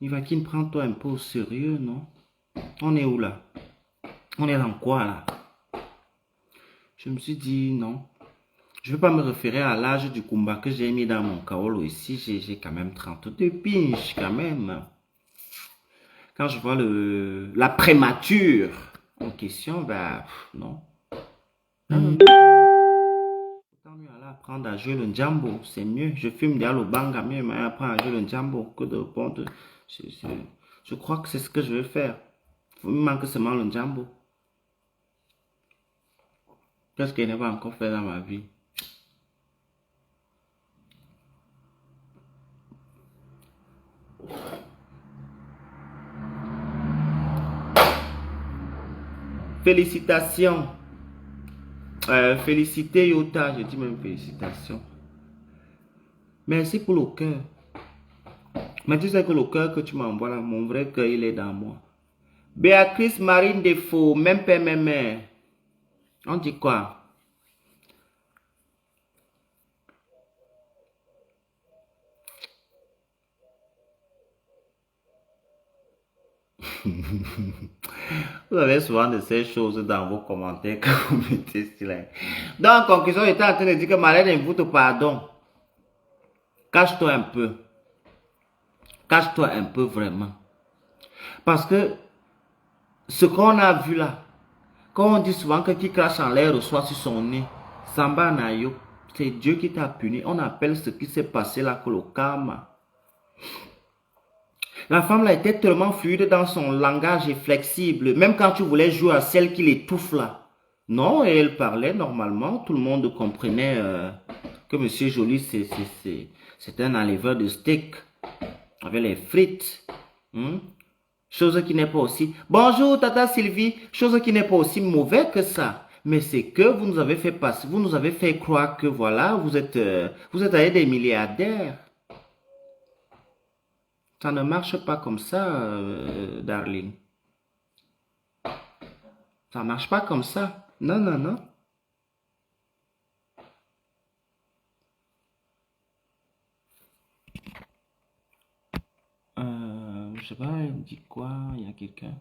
Ivakin, prends-toi un peu au sérieux, non? On est où là? On est dans quoi là? Je me suis dit non. Je ne vais pas me référer à l'âge du combat que j'ai mis dans mon kaolo ici. J'ai quand même 32 pinches quand même. Quand je vois la prémature en question, ben non. Autant mieux aller apprendre à jouer le Njambo, c'est mieux. Je fume déjà le banga, mieux mais apprendre à jouer le Njambo que de répondre. Je crois que c'est ce que je vais faire. Il me manque seulement le Njambo. Qu'est-ce que je n'ai pas encore fait dans ma vie? Félicitations. Félicité Yota, je dis même félicitations. Merci pour le cœur. Mais tu sais que le cœur que tu m'envoies là, mon vrai cœur, il est dans moi. Béatrice Marine Défaut, même père, même mère. On dit quoi? Vous avez souvent de ces choses dans vos commentaires que vous mettez sur là. Donc, en conclusion, j'étais en train de dire que Marlène invite pardon. Cache-toi un peu. Cache-toi un peu vraiment. Parce que ce qu'on a vu là, quand on dit souvent que qui crache en l'air reçoit sur son nez, Samba Nayo, c'est Dieu qui t'a puni. On appelle ce qui s'est passé là que le karma. La femme là était tellement fluide dans son langage et flexible, même quand tu voulais jouer à celle qui l'étouffe là. Non, et elle parlait normalement, tout le monde comprenait que Monsieur Joly c'est un enleveur de steak avec les frites. Chose qui n'est pas aussi... Bonjour Tata Sylvie, chose qui n'est pas aussi mauvais que ça. Mais c'est que vous nous avez fait passer, vous nous avez fait croire que voilà, vous êtes avec des milliardaires. Ça ne marche pas comme ça, darling. Ça marche pas comme ça. Non, non, non. Je sais pas, il me dit quoi? Il y a quelqu'un.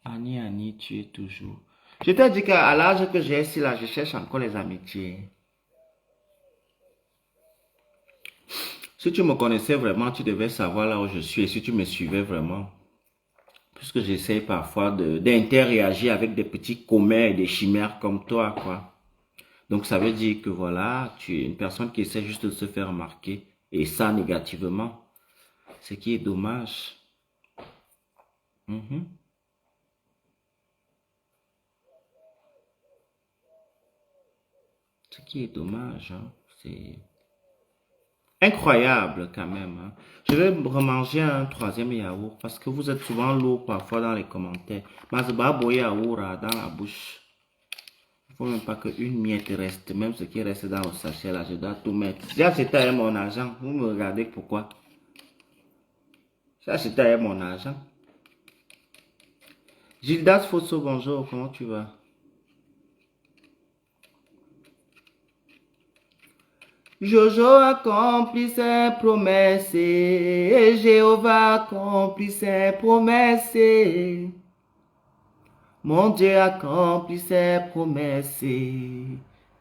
Annie, tu es toujours. Je t'ai dit qu'à l'âge que j'ai ici, là, je cherche encore les amitiés. Si tu me connaissais vraiment, tu devais savoir là où je suis. Et si tu me suivais vraiment, puisque j'essaie parfois d'interagir avec des petits commères et des chimères comme toi, quoi. Donc ça veut dire que voilà, tu es une personne qui essaie juste de se faire remarquer. Et ça négativement. Ce qui est dommage. Ce qui est dommage, hein. C'est incroyable quand même. Hein. Je vais remanger un troisième yaourt parce que vous êtes souvent lourd parfois dans les commentaires. Mazbabo yaourt dans la bouche. Il ne faut même pas qu'une miette reste. Même ce qui reste dans le sachet là, je dois tout mettre. J'ai acheté avec mon argent. Vous me regardez pourquoi? J'ai acheté avec mon argent. Gildas Fosso, bonjour. Comment tu vas? Jojo accomplit ses promesses, et Jéhovah accomplit ses promesses. Mon Dieu accomplit ses promesses,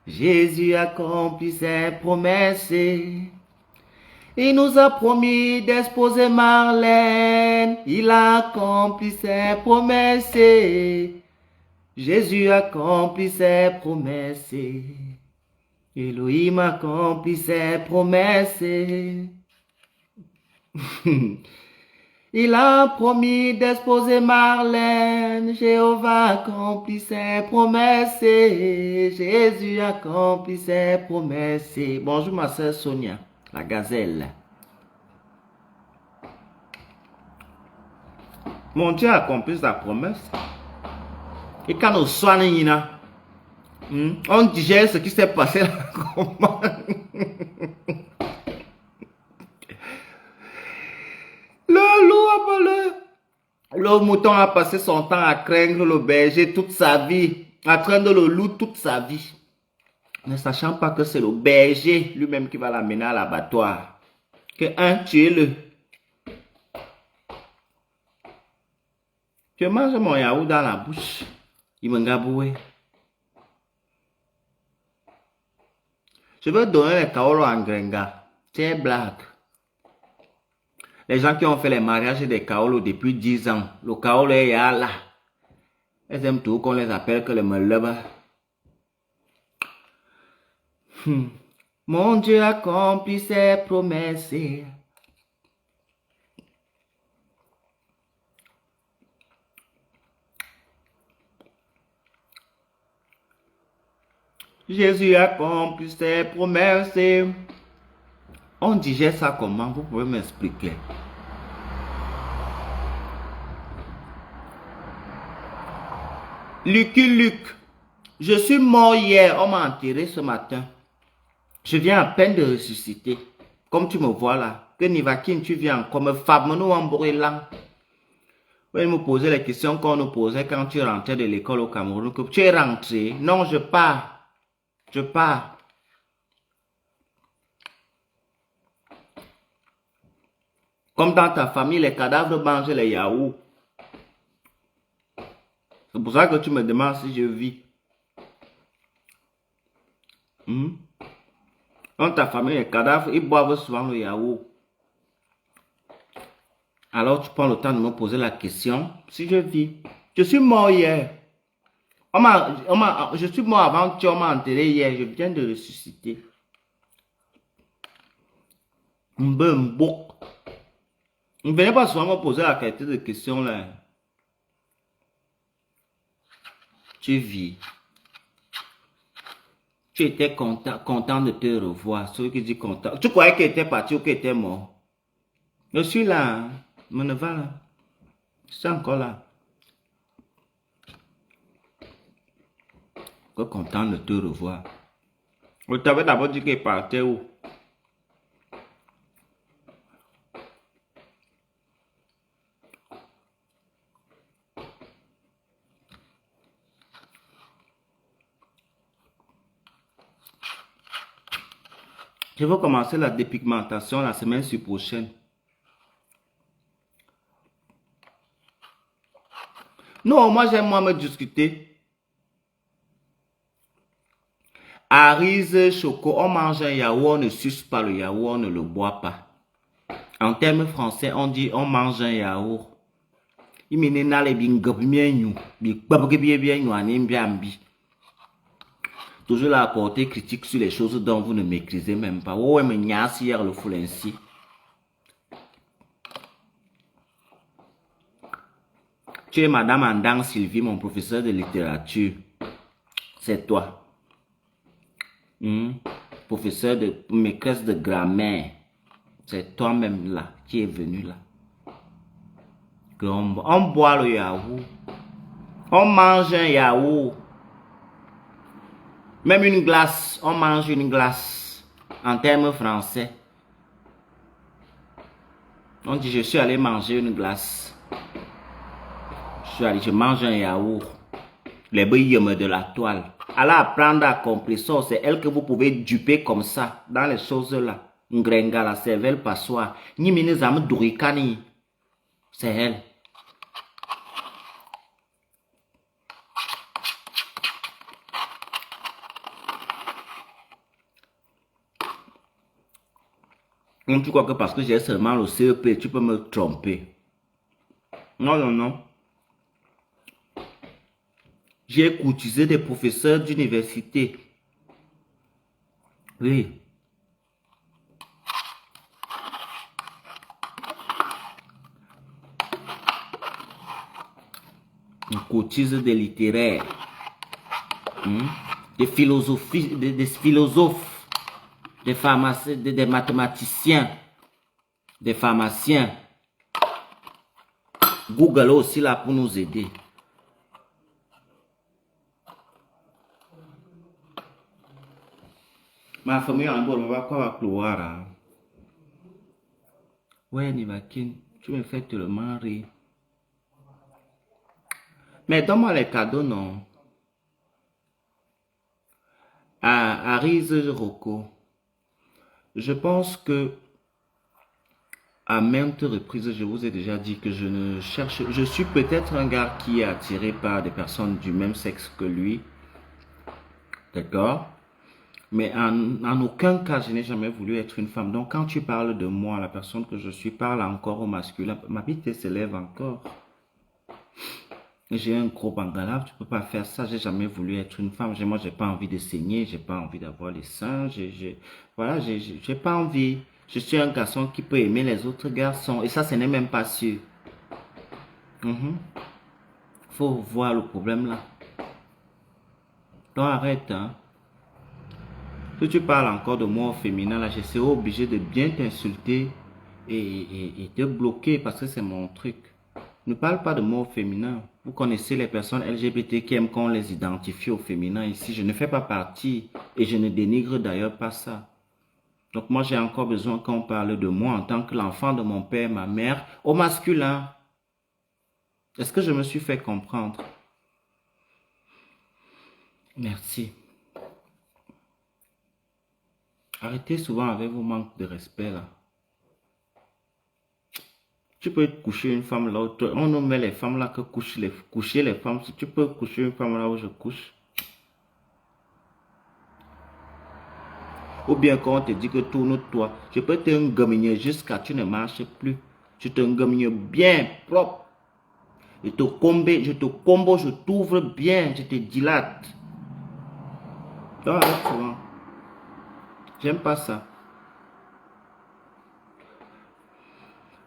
Jésus accomplit ses promesses. Il nous a promis d'exposer Marlène, il a accompli ses promesses. Jésus accomplit ses promesses. Elohim accomplit ses promesses. Il a promis d'exposer Marlène. Jéhovah accomplit ses promesses. Jésus accomplit ses promesses. Bonjour ma soeur Sonia, la gazelle. Mon Dieu a accompli sa promesse. Et quand on soigne, on digère ce qui s'est passé là. Comment? Le loup a parlé. Le mouton a passé son temps à craindre le berger toute sa vie, à craindre le loup toute sa vie, ne sachant pas que c'est le berger lui-même qui va l'amener à l'abattoir. Que tuez-le. Je mange mon yaourt dans la bouche. Il me gaboué. Je veux donner les kaolos en Grenga. C'est blague. Les gens qui ont fait les mariages des kaolos depuis 10 ans, le kaolo est là. Ils aiment tout qu'on les appelle que le meleba. Mon Dieu accomplit ses promesses. Jésus accomplit ses promesses. On digère ça comment? Vous pouvez m'expliquer? Lucky Luke, je suis mort hier, on m'a enterré ce matin. Je viens à peine de ressusciter. Comme tu me vois là. Que Nivakin, tu viens encore me femme nous en brûlant. Oui, me poser les questions qu'on nous posait quand tu rentrais de l'école au Cameroun. Que tu es rentré. Non, je pars. Je pars. Comme dans ta famille, les cadavres mangent les yaourts. C'est pour ça que tu me demandes si je vis. Dans ta famille, les cadavres, ils boivent souvent le yaourt. Alors tu prends le temps de me poser la question si je vis. Je suis mort hier. Je suis mort avant que on m'a enterré hier. Je viens de ressusciter. Ne venez pas souvent me poser la qualité de question là. Tu vis. Tu étais content de te revoir. Celui qui dit content. Tu croyais qu'il était parti ou qu'il était mort? Je suis là. Mon neveu là. Je suis encore là. Je suis content de te revoir. Je t'avais d'abord dit qu'il partait où? Je vais commencer la dépigmentation la semaine prochaine. Non, moi j'aime me discuter. Arise, choco, on mange un yaourt, on ne suce pas le yaourt, on ne le boit pas. En termes français, on dit on mange un yaourt. Il m'a toujours la apporter critique sur les choses dont vous ne maîtrisez même pas. Ouais, mais niasse hier le foule ainsi. Tu es Madame Andang Sylvie, mon professeur de littérature. C'est toi. Professeur de maîtresse de grammaire. C'est toi-même là qui est venu là. On boit le yaourt. On mange un yaourt. Même une glace, on mange une glace. En termes français. On dit je suis allé manger une glace. Je mange un yaourt. Les bouillons de la toile. Allez apprendre à comprendre. C'est elle que vous pouvez duper comme ça. Dans les choses là. Ngrenga, la cervelle passoire. Ni minezam durikani. C'est elle. Donc tu crois que parce que j'ai seulement le CEP, tu peux me tromper? Non, non, non. J'ai courtisé des professeurs d'université. Oui. On courtise des littéraires. Des philosophies, des philosophes. Des pharmaciens, des mathématiciens, des pharmaciens. Google est aussi là pour nous aider. Ma famille en bas, on va quoi va pleurer. Hein? Ouais, Nivakin, tu me fais tellement rire. Mais donne-moi les cadeaux, non? Arise Rocco, je pense que à maintes reprises, je vous ai déjà dit que je ne cherche... Je suis peut-être un gars qui est attiré par des personnes du même sexe que lui. D'accord? Mais en aucun cas, je n'ai jamais voulu être une femme. Donc, quand tu parles de moi, la personne que je suis parle encore au masculin. Ma bite se lève encore. J'ai un gros bangalave, tu peux pas faire ça. J'ai jamais voulu être une femme. Moi, j'ai pas envie de saigner, j'ai pas envie d'avoir les seins. Voilà, j'ai pas envie. Je suis un garçon qui peut aimer les autres garçons. Et ça, ce n'est même pas sûr. Faut voir le problème là. Donc arrête, hein. Si tu parles encore de moi au féminin, là, je serai obligé de bien t'insulter et te bloquer parce que c'est mon truc. Ne parle pas de moi au féminin. Vous connaissez les personnes LGBT qui aiment qu'on les identifie au féminin ici. Je ne fais pas partie et je ne dénigre d'ailleurs pas ça. Donc moi, j'ai encore besoin qu'on parle de moi en tant que l'enfant de mon père, ma mère, au masculin. Est-ce que je me suis fait comprendre? Merci. Arrêtez souvent avec vos manques de respect là. Tu peux coucher une femme là où on nous met les femmes là que coucher les femmes. Si tu peux coucher une femme là où je couche. Ou bien quand on te dit que tourne-toi, je peux te engaminer jusqu'à tu ne marches plus. Je te engamine bien propre. Je te combo, je t'ouvre bien, je te dilate. Donc arrête souvent. J'aime pas ça.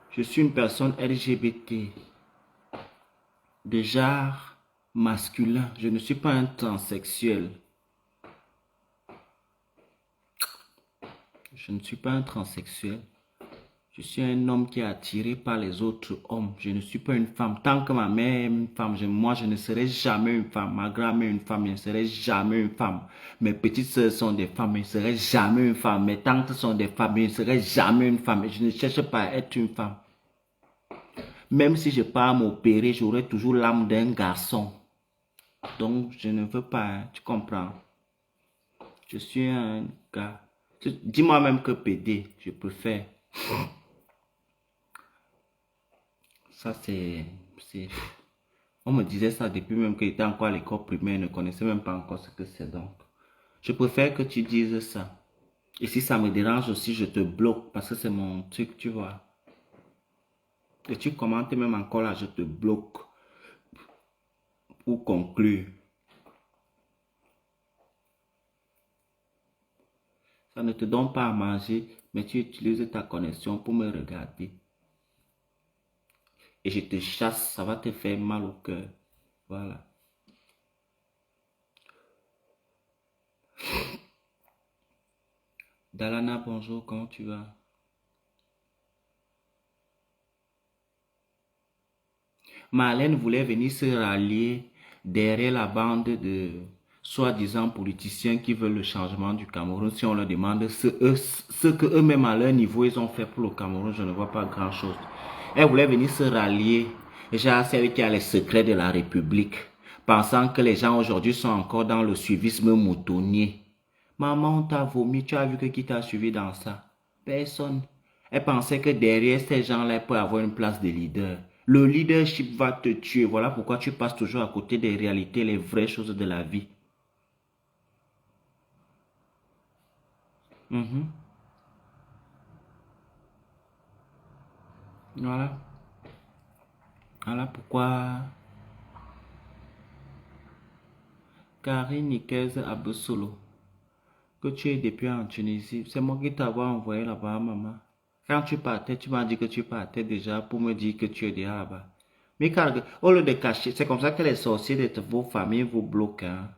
Je suis une personne LGBT. De genre masculin. Je ne suis pas un transsexuel. Je ne suis pas un transsexuel. Je suis un homme qui est attiré par les autres hommes. Je ne suis pas une femme. Tant que ma mère est une femme, moi je ne serai jamais une femme. Ma grand-mère est une femme, je ne serai jamais une femme. Mes petites soeurs sont des femmes, je ne serai jamais une femme. Mes tantes sont des femmes, je ne serai jamais une femme. Et je ne cherche pas à être une femme. Même si je pars m'opérer, j'aurai toujours l'âme d'un garçon. Donc je ne veux pas, hein, tu comprends? Je suis un gars. Dis-moi même que PD, je préfère. Ça, c'est... On me disait ça depuis même que j'étais encore à l'école primaire, ne connaissais même pas encore ce que c'est donc. Je préfère que tu dises ça. Et si ça me dérange aussi, je te bloque parce que c'est mon truc, tu vois. Et tu commentes même encore là, je te bloque. Pour conclure. Ça ne te donne pas à manger, mais tu utilises ta connexion pour me regarder. Et je te chasse, ça va te faire mal au cœur. Voilà. Dalana, bonjour, comment tu vas? Marlène voulait venir se rallier derrière la bande de soi-disant politiciens qui veulent le changement du Cameroun. Si on leur demande ce que eux-mêmes à leur niveau ils ont fait pour le Cameroun, je ne vois pas grand-chose. Elle voulait venir se rallier, genre celle qui a les secrets de la République, pensant que les gens aujourd'hui sont encore dans le suivisme moutonnier. Maman, on t'a vomi, tu as vu que qui t'a suivi dans ça? Personne. Elle pensait que derrière ces gens-là, elle peut avoir une place de leader. Le leadership va te tuer. Voilà pourquoi tu passes toujours à côté des réalités, les vraies choses de la vie. Voilà. Voilà pourquoi Karine Nikez Abusolo, que tu es depuis en Tunisie, c'est moi qui t'avais envoyé là-bas, maman. Quand tu partais, tu m'as dit que tu partais déjà pour me dire que tu es déjà là-bas. Mais car, au lieu de cacher, c'est comme ça que les sorciers de vos familles vous bloquent. Hein.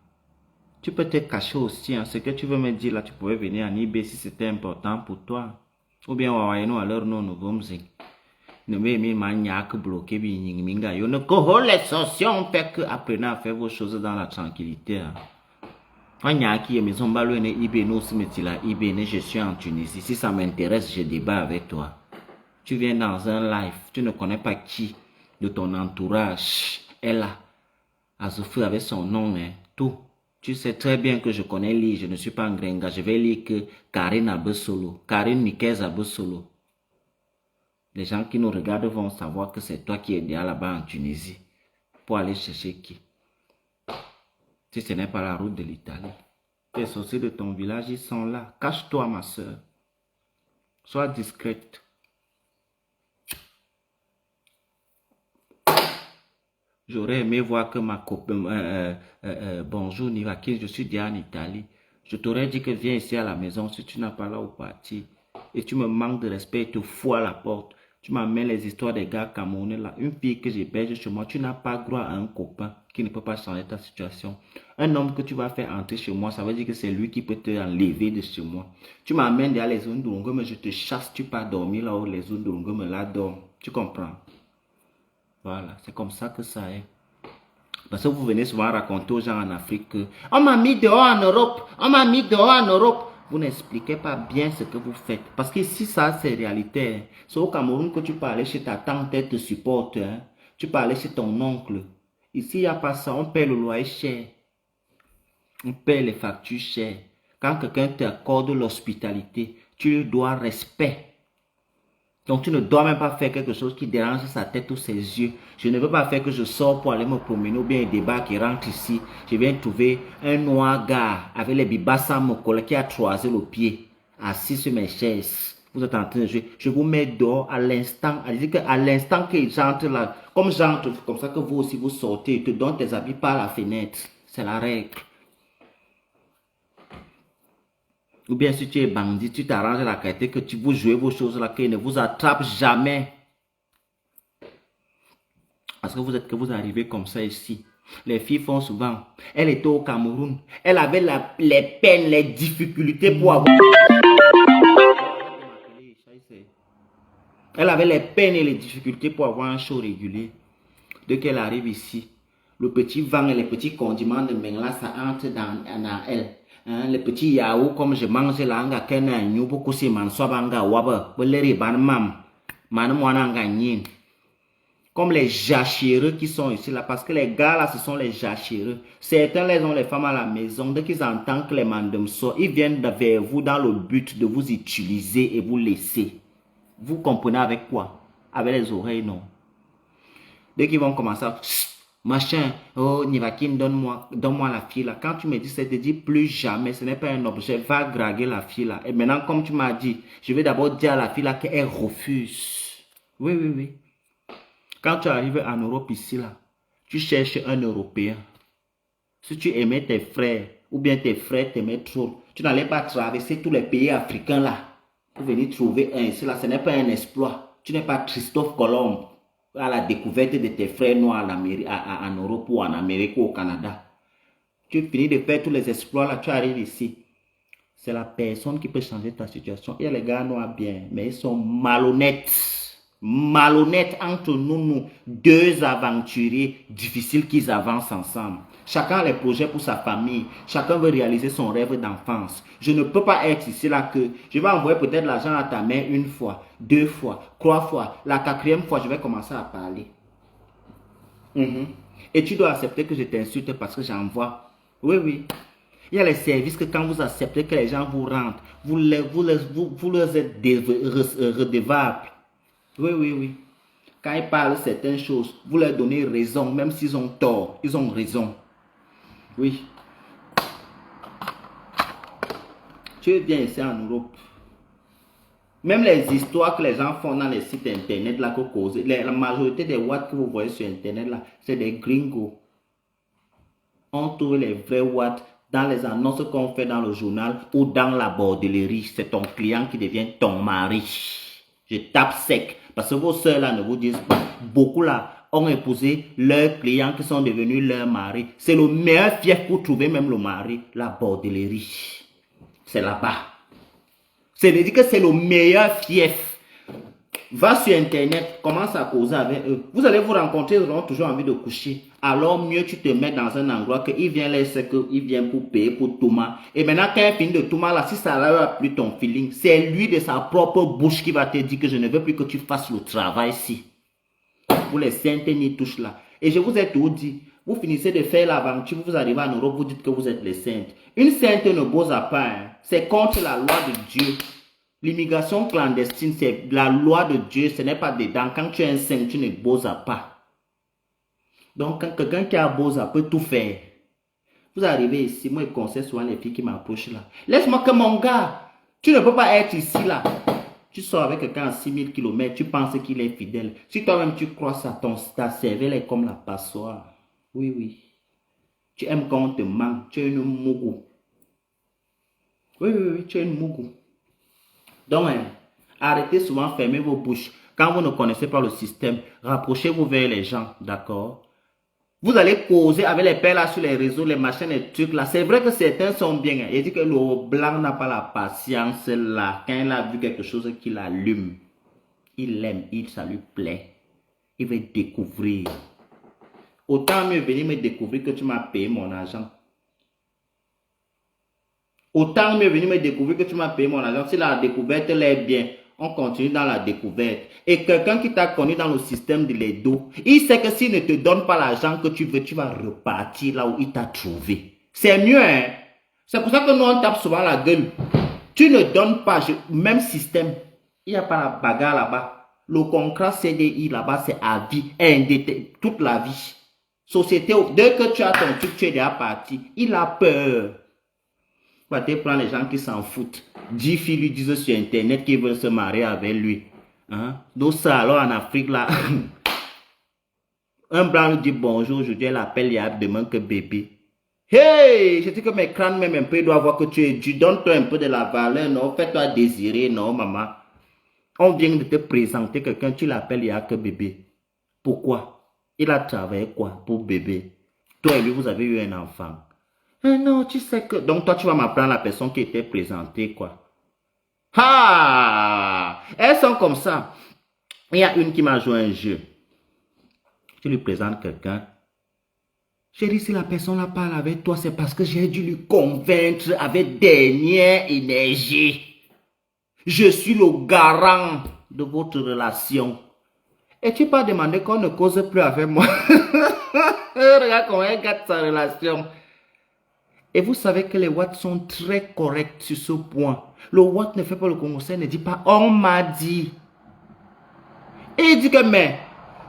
Tu peux te cacher aussi. Hein. Ce que tu veux me dire là, tu pouvais venir en IB si c'était important pour toi. Ou bien, nous alors, nous, nous vamos. Ne me mania que bloqué minga. Yo ne coho les sorciers on fait que apprenez à faire vos choses dans la tranquillité. On y a qui est maison balouine Ibé nous se met là Ibé je suis en Tunisie. Si ça m'intéresse, je débat avec toi. Tu viens dans un live, tu ne connais pas qui de ton entourage est là à souffrir avec son nom, hein, tout. Tu sais très bien que je connais lire, je ne suis pas un gringa. Je vais lire que Karine Abesolo, Karine Nikez Abesolo. Les gens qui nous regardent vont savoir que c'est toi qui es derrière là-bas en Tunisie pour aller chercher qui. Si ce n'est pas la route de l'Italie. Les sorciers de ton village, ils sont là. Cache-toi, ma soeur. Sois discrète. J'aurais aimé voir que ma copine... bonjour, Nivaki, je suis déjà en Italie. Je t'aurais dit que viens ici à la maison si tu n'as pas là où partir. Et tu me manques de respect et te fous à la porte. Tu m'amènes les histoires des gars camerounais là. Une fille que j'héberge chez moi, tu n'as pas droit à un copain qui ne peut pas changer ta situation. Un homme que tu vas faire entrer chez moi, ça veut dire que c'est lui qui peut te enlever de chez moi. Tu m'amènes derrière les zones de Longo, mais je te chasse, tu pars dormir là où les zones de Longo me la dorment. Tu comprends? Voilà, c'est comme ça que ça est. Parce que vous venez souvent raconter aux gens en Afrique que on m'a mis dehors en Europe, on m'a mis dehors en Europe. Vous n'expliquez pas bien ce que vous faites. Parce que si ça, c'est réalité, c'est au Cameroun que tu peux aller chez ta tante, elle te supporte. Hein. Tu peux aller chez ton oncle. Ici, il n'y a pas ça. On paie le loyer cher. On paie les factures chères. Quand quelqu'un t'accorde l'hospitalité, tu lui dois respect. Donc, tu ne dois même pas faire quelque chose qui dérange sa tête ou ses yeux. Je ne veux pas faire que je sors pour aller me promener ou bien un débat qui rentre ici. Je viens trouver un noir gars avec les bibasses mon collègue qui a troisé le pied, assis sur mes chaises. Vous êtes en train de jouer. Je vous mets dehors à l'instant. À l'instant qu'il j'entre là, comme j'entre, comme ça que vous aussi vous sortez, il te donne tes habits par la fenêtre. C'est la règle. Ou bien si tu es bandit, tu t'arranges la qualité que tu vous jouez vos choses là, qu'ils ne vous attrapent jamais. Parce que vous arrivez comme ça ici. Les filles font souvent. Elle était au Cameroun. Elle avait les peines, les difficultés pour avoir... Elle avait les peines et les difficultés pour avoir un show régulier. Dès qu'elle arrive ici, le petit vent et les petits condiments de Mengla, ça entre dans elle. Hein, les petits yaourts comme je mange là, anga kena nyu beaucoup si man swabanga waba, beleri ban mam, man mwananga nyin. Comme les jachéreux qui sont ici là, parce que les gars là, ce sont les jachéreux. Certains les ont les femmes à la maison, dès qu'ils entendent que les mandem sortent, ils viennent vers vous dans le but de vous utiliser et vous laisser. Vous comprenez avec quoi? Avec les oreilles, non. Dès qu'ils vont commencer à... Machin, oh, Nivakin, donne-moi la fille là. Quand tu me dis, ça te dit plus jamais, ce n'est pas un objet, va draguer la fille là. Et maintenant, comme tu m'as dit, je vais d'abord dire à la fille là qu'elle refuse. Oui, oui, oui. Quand tu arrives en Europe ici là, tu cherches un Européen. Si tu aimais tes frères, ou bien tes frères t'aimaient trop, tu n'allais pas traverser tous les pays africains là pour venir trouver un ici là. Ce n'est pas un exploit. Tu n'es pas Christophe Colomb à la découverte de tes frères noirs en Europe ou en Amérique ou au Canada. Tu finis de faire tous les exploits là, tu arrives ici. C'est la personne qui peut changer ta situation. Il y a les gars noirs bien, mais ils sont malhonnêtes. Malhonnêtes entre nous, deux aventuriers difficiles qui avancent ensemble. Chacun a les projets pour sa famille. Chacun veut réaliser son rêve d'enfance. Je ne peux pas être ici là que je vais envoyer peut-être l'argent à ta main une fois, deux fois, trois fois. La quatrième fois, je vais commencer à parler. Et tu dois accepter que je t'insulte parce que j'envoie. Oui, oui. Il y a les services que quand vous acceptez que les gens vous rentrent, vous leur êtes redevables. Oui, oui, oui. Quand ils parlent de certaines choses, vous leur donnez raison, même s'ils ont tort, ils ont raison. Oui. Tu viens ici en Europe. Même les histoires que les gens font dans les sites internet, là, la majorité des watts que vous voyez sur internet, là, c'est des gringos. On trouve les vrais watts dans les annonces qu'on fait dans le journal ou dans la bordellerie. C'est ton client qui devient ton mari. Je tape sec. Parce que vos soeurs là ne vous disent pas. Beaucoup là ont épousé leurs clients qui sont devenus leurs maris. C'est le meilleur fief pour trouver même le mari. La bordellerie. C'est là-bas. C'est-à-dire que c'est le meilleur fief. Va sur Internet, commence à causer avec eux. Vous allez vous rencontrer, ils auront toujours envie de coucher. Alors mieux tu te mets dans un endroit qu'il vient là, c'est qu'il vient pour payer pour Thomas. Et maintenant quand il finit de Thomas là, si ça n'a plus ton feeling, c'est lui de sa propre bouche qui va te dire que je ne veux plus que tu fasses le travail ici. Pour les saintes ni touches là. Et je vous ai tout dit. Vous finissez de faire l'aventure, vous arrivez en Europe, vous dites que vous êtes les saintes. Une sainte ne bosse pas. Hein. C'est contre la loi de Dieu. L'immigration clandestine, c'est la loi de Dieu, ce n'est pas dedans. Quand tu es un saint, tu ne bosses pas. Donc, quand quelqu'un qui a bossé peut tout faire. Vous arrivez ici, moi je conseille souvent les filles qui m'approchent là. Laisse-moi que mon gars, tu ne peux pas être ici là. Tu sors avec quelqu'un à 6000 km, tu penses qu'il est fidèle. Si toi-même tu crois ça, ta cervelle est comme la passoire. Oui, oui. Tu aimes quand on te manque, tu es une mougou. Oui, oui, oui, tu es une mougou. Donc, arrêtez souvent, fermez vos bouches. Quand vous ne connaissez pas le système, rapprochez-vous vers les gens, d'accord? Vous allez causer avec les pères là sur les réseaux, les machins, les trucs là. C'est vrai que certains sont bien. Il dit que le blanc n'a pas la patience là. Quand il a vu quelque chose qui l'allume, il l'aime, ça lui plaît. Il veut découvrir. Autant mieux venir me découvrir que tu m'as payé mon argent. Autant mieux venir me découvrir que tu m'as payé mon argent. Si la découverte l'est bien, on continue dans la découverte. Et quelqu'un qui t'a connu dans le système de l'Edo, il sait que s'il ne te donne pas l'argent que tu veux, tu vas repartir là où il t'a trouvé. C'est mieux, hein. C'est pour ça que nous, on tape souvent la gueule. Tu ne donnes pas, même système. Il n'y a pas la bagarre là-bas. Le contrat CDI là-bas, c'est à vie, toute la vie. Société, dès que tu as ton truc, tu es déjà parti. Il a peur. Va te prendre les gens qui s'en foutent. 10 filles lui disent sur Internet qu'ils veulent se marier avec lui. Hein? Donc ça, alors en Afrique, là, un blanc lui dit bonjour, aujourd'hui elle appelle, il y a demain que bébé. Hey, je dis que mes crânes même un peu doivent voir que tu donnes-toi un peu de la valeur, non? Fais-toi désirer, non, maman? On vient de te présenter quelqu'un, tu l'appelles, il y a que bébé. Pourquoi? Il a travaillé quoi pour bébé? Toi et lui, vous avez eu un enfant. Non, tu sais que... Donc toi, tu vas m'apprendre la personne qui était présentée, quoi. Ah! Elles sont comme ça. Il y a une qui m'a joué un jeu. Tu lui présentes quelqu'un. J'ai dit, si la personne là parle avec toi, c'est parce que j'ai dû lui convaincre avec dernière énergie. Je suis le garant de votre relation. Et tu peux demander qu'on ne cause plus avec moi. Regarde comment elle gâte sa relation. Et vous savez que les Watts sont très corrects sur ce point. Le Watt ne fait pas le conseil, ne dit pas « on m'a dit ». Et il dit que mais,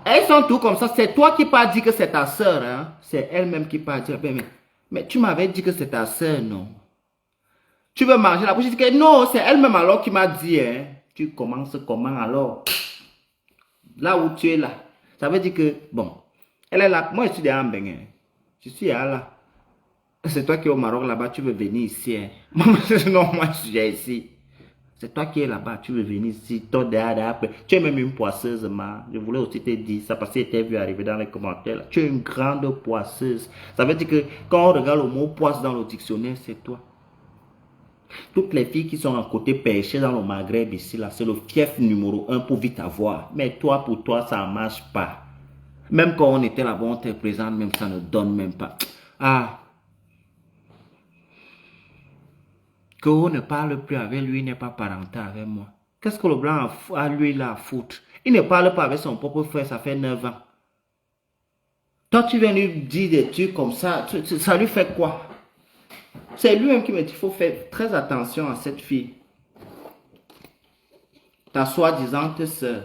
elles sont tout comme ça. C'est toi qui pas dit que c'est ta soeur. Hein? C'est elle-même qui pas dit. Mais tu m'avais dit que c'est ta soeur, non? Tu veux manger la bouche? Je dis que non, c'est elle-même alors qui m'a dit. Hein? Tu commences comment alors? Là où tu es là. Ça veut dire que, bon, elle est là. Moi, je suis déjà en Bénin. Je suis là. C'est toi qui es au Maroc là-bas, tu veux venir ici. Hein? Non, moi je suis ici. C'est toi qui es là-bas, tu veux venir ici. Toi, tu es même une poisseuse, ma. Je voulais aussi te dire ça parce que tu vu arriver dans les commentaires. Là. Tu es une grande poisseuse. Ça veut dire que quand on regarde le mot poisse dans le dictionnaire, c'est toi. Toutes les filles qui sont à côté perchées dans le Maghreb ici, là, c'est le fief numéro 1 pour vite avoir. Mais toi, pour toi, ça ne marche pas. Même quand on était là-bas, on te présente, même ça ne donne même pas. Ah. Que on ne parle plus avec lui, il n'est pas parental avec moi. Qu'est-ce que le blanc a lui là à foutre? Il ne parle pas avec son propre frère, ça fait 9 ans. Toi, tu viens lui dire des trucs comme ça, ça lui fait quoi? C'est lui-même qui me dit qu'il faut faire très attention à cette fille. Ta soi-disant sœur.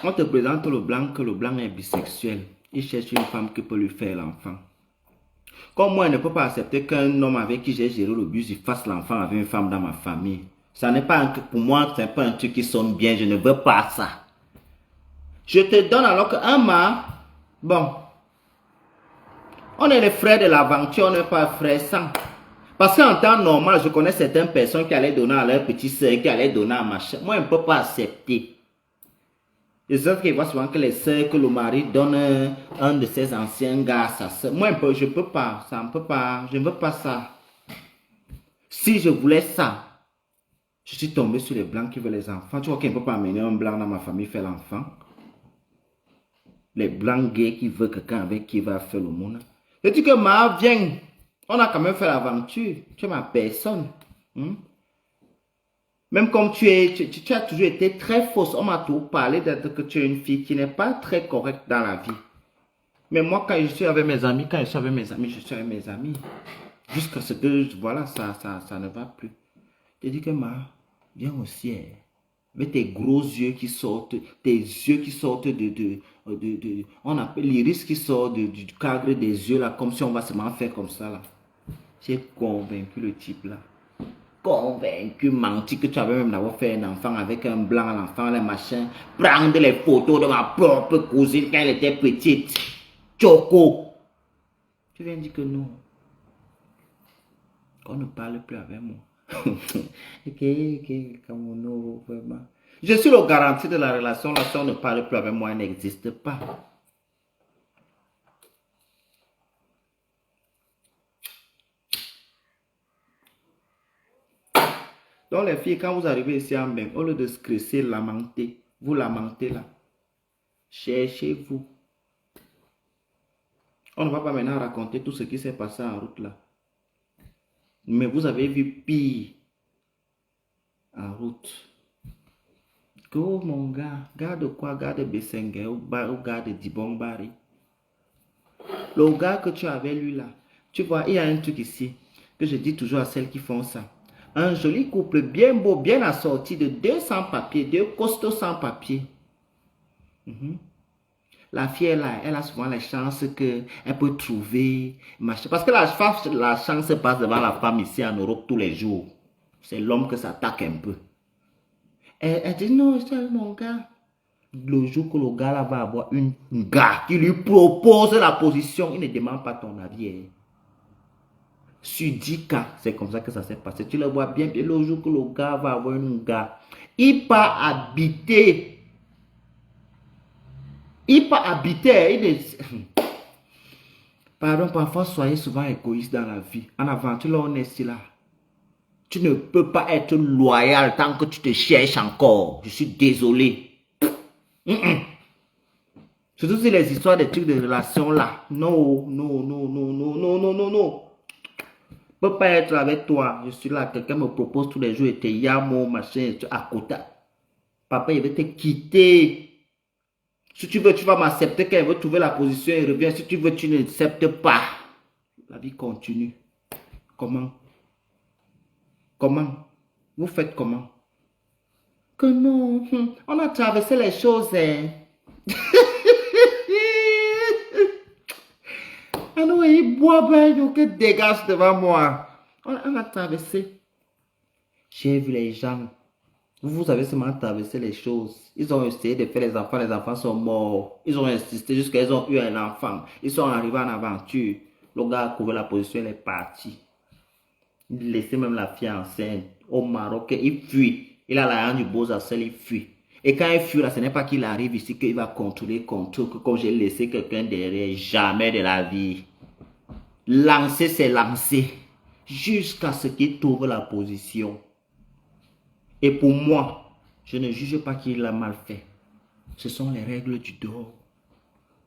On te présente le blanc, que le blanc est bisexuel. Il cherche une femme qui peut lui faire l'enfant. Comme moi, je ne peux pas accepter qu'un homme avec qui j'ai géré le bus, il fasse l'enfant avec une femme dans ma famille. Ça n'est pas pour moi, c'est pas un truc qui sonne bien. Je ne veux pas ça. Je te donne alors qu'un mât, bon, on est les frères de l'aventure, on n'est pas frères sans. Parce qu'en temps normal, je connais certaines personnes qui allaient donner à leur petite soeur, qui allaient donner à ma soeur. Moi, je ne peux pas accepter. Les autres qui voient souvent que les soeurs, que le mari donne un de ses anciens gars à sa soeur. Moi, je ne peux pas, ça ne peut pas, je ne veux pas ça. Si je voulais ça, Je suis tombé sur les blancs qui veulent les enfants. Tu vois qu'on ne peut pas amener un blanc dans ma famille faire l'enfant. Les blancs gays qui veulent quelqu'un avec qui va faire le monde. Je dis que ma viens. On a quand même fait l'aventure. Tu es ma personne. Hmm? Même comme tu as toujours été très fausse. On m'a toujours parlé d'être que tu es une fille qui n'est pas très correcte dans la vie. Mais moi, quand je suis avec mes amis, je suis avec mes amis. Jusqu'à ce que, voilà, ça ne va plus. Je dis que viens au ciel. Avec tes gros yeux qui sortent, tes yeux qui sortent on appelle l'iris qui sort du cadre des yeux là, comme si on va seulement faire comme ça là. J'ai convaincu le type là. Convaincu, menti que tu avais même d'avoir fait un enfant avec un blanc, l'enfant, les machins. Prendre les photos de ma propre cousine quand elle était petite. Choco. Tu viens dire que non. Qu'on ne parle plus avec moi. Comme non, vraiment. Je suis le garanti de la relation. La si on ne parle plus avec moi, elle n'existe pas. Donc les filles, quand vous arrivez ici en bain, au lieu de stresser, lamenter, vous lamentez là. Cherchez-vous. On ne va pas maintenant raconter tout ce qui s'est passé en route là. Mais vous avez vu pire en route. Oh mon gars, garde quoi? Garde Bessengue ou garde Dibongbari. Le gars que tu avais lui là, tu vois, il y a un truc ici que je dis toujours à celles qui font ça. Un joli couple bien beau, bien assorti de 200 papiers, 2 costauds sans papier. La fille là, elle a souvent la chance qu'elle peut trouver, machin. Parce que la chance passe devant la femme ici en Europe tous les jours. C'est l'homme que ça attaque un peu. Elle dit non, c'est mon gars. Le jour que le gars là va avoir un gars qui lui propose la position, il ne demande pas ton avis. Sur 10 cas, c'est comme ça que ça s'est passé. Tu le vois bien, le jour que le gars va avoir un gars, il part habiter. Il part habiter. Pardon, parfois, soyez souvent égoïste dans la vie. En aventure, là, on est là. Tu ne peux pas être loyal tant que tu te cherches encore. Je suis désolé. Surtout sur les histoires des trucs de relations là. Non, non, non, non, non, non, non, non, non. Je ne peux pas être avec toi. Je suis là, quelqu'un me propose tous les jours et te yamo, machin, à côté. Papa, il veut te quitter. Si tu veux, tu vas m'accepter quand il veut trouver la position, il revient. Si tu veux, tu n'acceptes pas. La vie continue. Comment? Comment? Vous faites comment? Que non, on a traversé les choses. Hein. Ah non, il boit bien, que dégage devant moi. On a traversé. J'ai vu les gens. Vous avez seulement traversé les choses. Ils ont essayé de faire les enfants sont morts. Ils ont insisté jusqu'à ils ont eu un enfant. Ils sont arrivés en aventure. Le gars a couvert la position, il est parti. Il laissait même la fille enceinte. Au Maroc, il fuit. Il a la haine du beau Zassel, il fuit. Et quand il fuit là, ce n'est pas qu'il arrive ici qu'il va contrôler, que comme j'ai laissé quelqu'un derrière, jamais de la vie. Lancer, c'est lancer. Jusqu'à ce qu'il trouve la position. Et pour moi, je ne juge pas qu'il l'a mal fait. Ce sont les règles du dehors.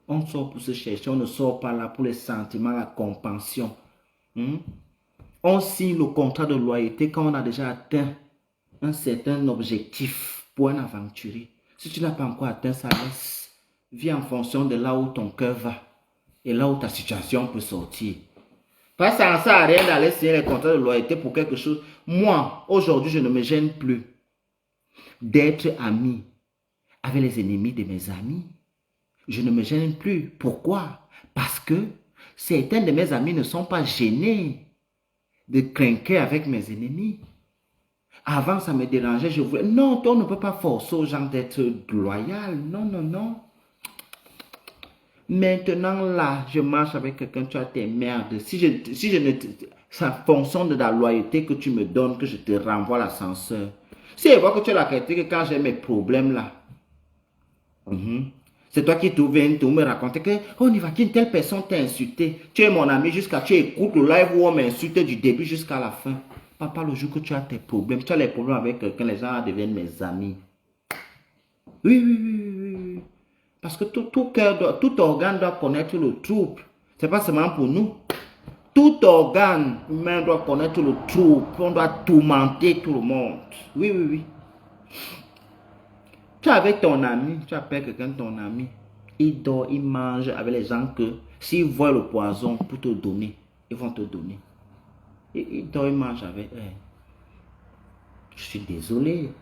On sort pour se chercher, on ne sort pas là pour les sentiments, la compassion. On signe le contrat de loyauté quand on a déjà atteint un certain objectif pour un aventurier. Si tu n'as pas encore atteint ça, laisse. Vis en fonction de là où ton cœur va et là où ta situation peut sortir. Pas ça sert à rien d'aller signer les contrats de loyauté pour quelque chose. Moi, aujourd'hui, je ne me gêne plus d'être ami avec les ennemis de mes amis. Je ne me gêne plus. Pourquoi? Parce que certains de mes amis ne sont pas gênés de craquer avec mes ennemis. Avant, ça me dérangeait. Je voulais... Non, on ne peut pas forcer aux gens d'être loyal. Non, non, non. Maintenant, là, je marche avec quelqu'un, tu as tes merdes. Si je ne... C'est en fonction de la loyauté que tu me donnes que je te renvoie l'ascenseur. Si je vois que tu as la qualité que quand j'ai mes problèmes là, c'est toi qui viens me raconter que oh Nivakin, telle personne t'a insulté. Tu es mon ami jusqu'à tu écoutes le live où on m'insulte du début jusqu'à la fin. Papa, le jour que tu as tes problèmes, tu as les problèmes avec quelqu'un, les gens deviennent mes amis. Oui, oui, oui, oui, oui. Parce que tout cœur, tout organe doit connaître le trouble. C'est pas seulement pour nous. Tout organe humain doit connaître le trouble. On doit tourmenter tout le monde. Oui, oui, oui. Tu es avec ton ami, tu appelles quelqu'un ton ami. Il dort, il mange avec les gens que s'ils voient le poison pour te donner, ils vont te donner. Il dort, il mange avec eux. Je suis désolé.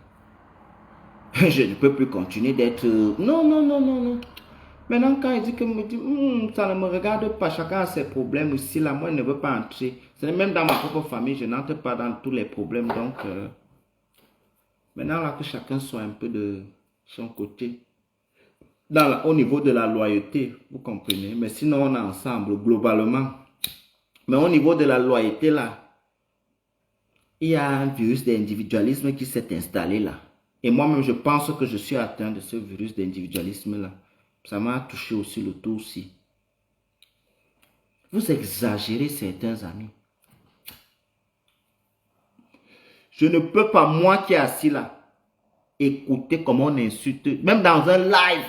Je ne peux plus continuer d'être... Non, non, non, non, non. Maintenant, quand il dit que ça ne me regarde pas, chacun a ses problèmes ici, là, moi, je ne veux pas entrer. Même dans ma propre famille, je n'entre pas dans tous les problèmes. Donc, maintenant, là, que chacun soit un peu de son côté. Au niveau de la loyauté, vous comprenez. Mais sinon, on est ensemble, globalement. Mais au niveau de la loyauté, là, il y a un virus d'individualisme qui s'est installé là. Et moi-même, je pense que je suis atteint de ce virus d'individualisme là. Ça m'a touché aussi le tout aussi. Vous exagérez certains amis. Je ne peux pas, moi qui est assis là, écouter comment on insulte, même dans un live.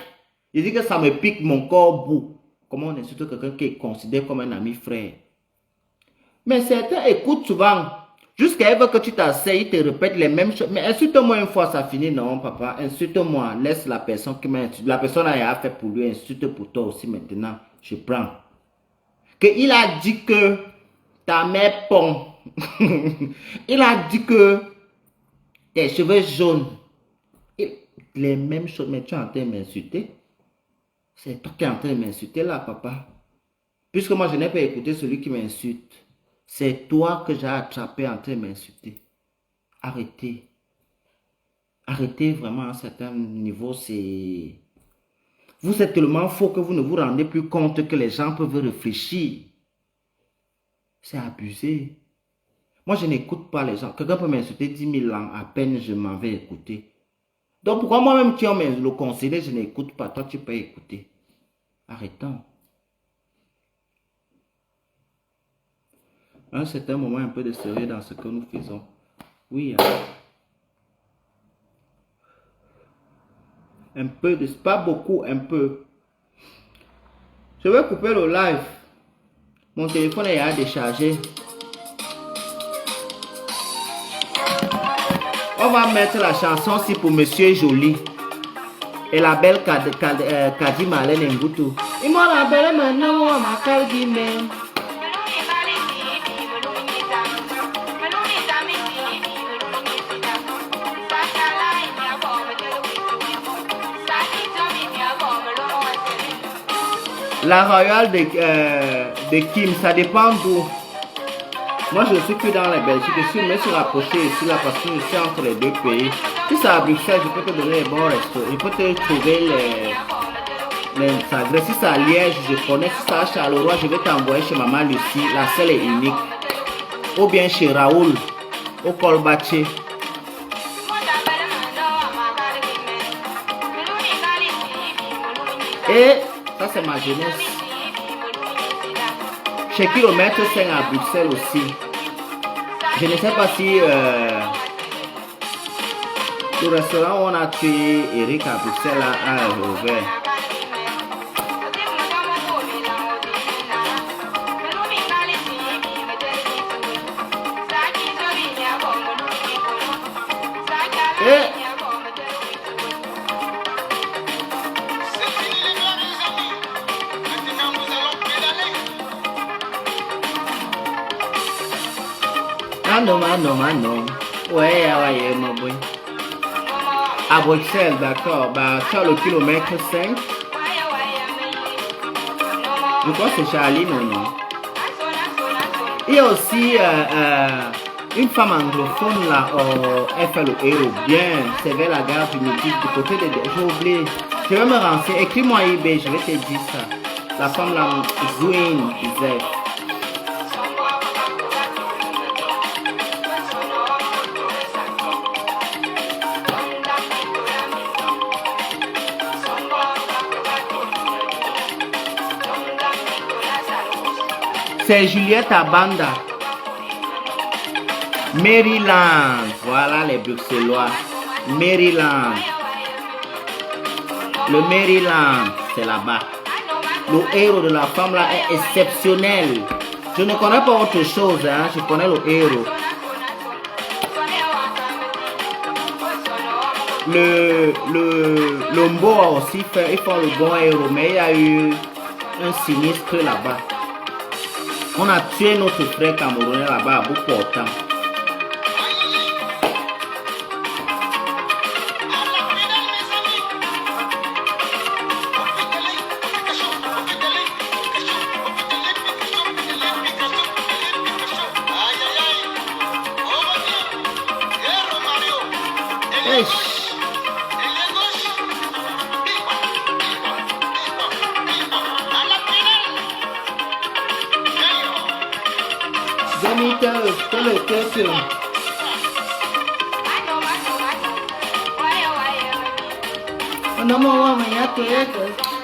Je dis que ça me pique mon corps bout. Comment on insulte quelqu'un qui est considéré comme un ami frère. Mais certains écoutent souvent. Jusqu'à ce que tu t'asseyes, ils te répètent les mêmes choses. Mais insulte-moi une fois, ça finit. Non, papa, insulte-moi. Laisse la personne qui m'a insulté. La personne a fait pour lui, insulte pour toi aussi maintenant. Je prends. Il a dit que ta mère pond. Il a dit que tes cheveux jaunes. Les mêmes choses. Mais tu es en train de m'insulter. C'est toi qui es en train de m'insulter là, papa. Puisque moi, je n'ai pas écouté celui qui m'insulte. C'est toi que j'ai attrapé en train de m'insulter. Arrêtez. Arrêtez vraiment à un certain niveau. Vous êtes tellement faux que vous ne vous rendez plus compte que les gens peuvent réfléchir. C'est abusé. Moi, je n'écoute pas les gens. Quelqu'un peut m'insulter 10 000 ans. À peine je m'en vais écouter. Donc, pourquoi moi-même qui ai le conseiller, je n'écoute pas. Toi, tu peux écouter. Arrêtons. À un certain moment, un peu de sérieux dans ce que nous faisons. Oui. Un peu de... Pas beaucoup, un peu. Je vais couper le live. Mon téléphone est à décharger. On va mettre la chanson aussi pour Monsieur Jolie. Et la belle Kadi Marlène Ngutu. Il m'a la belle maintenant, ma Kadi même. La royale de Kim, ça dépend d'où. Moi, je ne suis que dans la Belgique. Je suis me suis rapproché ici là parce que je suis entre les deux pays. Si c'est à Bruxelles, je peux te donner les bons restos. Je peux te trouver les agrès. Si c'est à Liège, je connais. Si c'est à Charleroi, je vais t'envoyer chez Maman Lucie. La seule est unique. Ou bien chez Raoul, au Colbaché. Et ça, c'est ma jeunesse. Chez Kilomètre 5 à Bruxelles aussi. Je ne sais pas si le restaurant où on a tué Eric à Bruxelles a ouvert. Non. Ouais, mon boy. À Bruxelles, d'accord. Bah, tu as le kilomètre 5. Je crois que c'est Charlie, non. Il y a aussi une femme anglophone là, elle fait le héros bien. C'est vers la gare du Midi, du côté de... J'ai oublié. Je vais me renseigner. Écris-moi eBay, je vais te dire ça. La femme là, Zwin, disait. C'est Juliette Abanda. Maryland. Voilà les Bruxellois. Maryland. Le Maryland, c'est là-bas. Le héros de la femme là est exceptionnel. Je ne connais pas autre chose, hein. Je connais le héros. Le Mbo a aussi fait, ils font le bon héros, mais il y a eu un sinistre là-bas. On a tué notre frère camerounais là-bas à bout portant.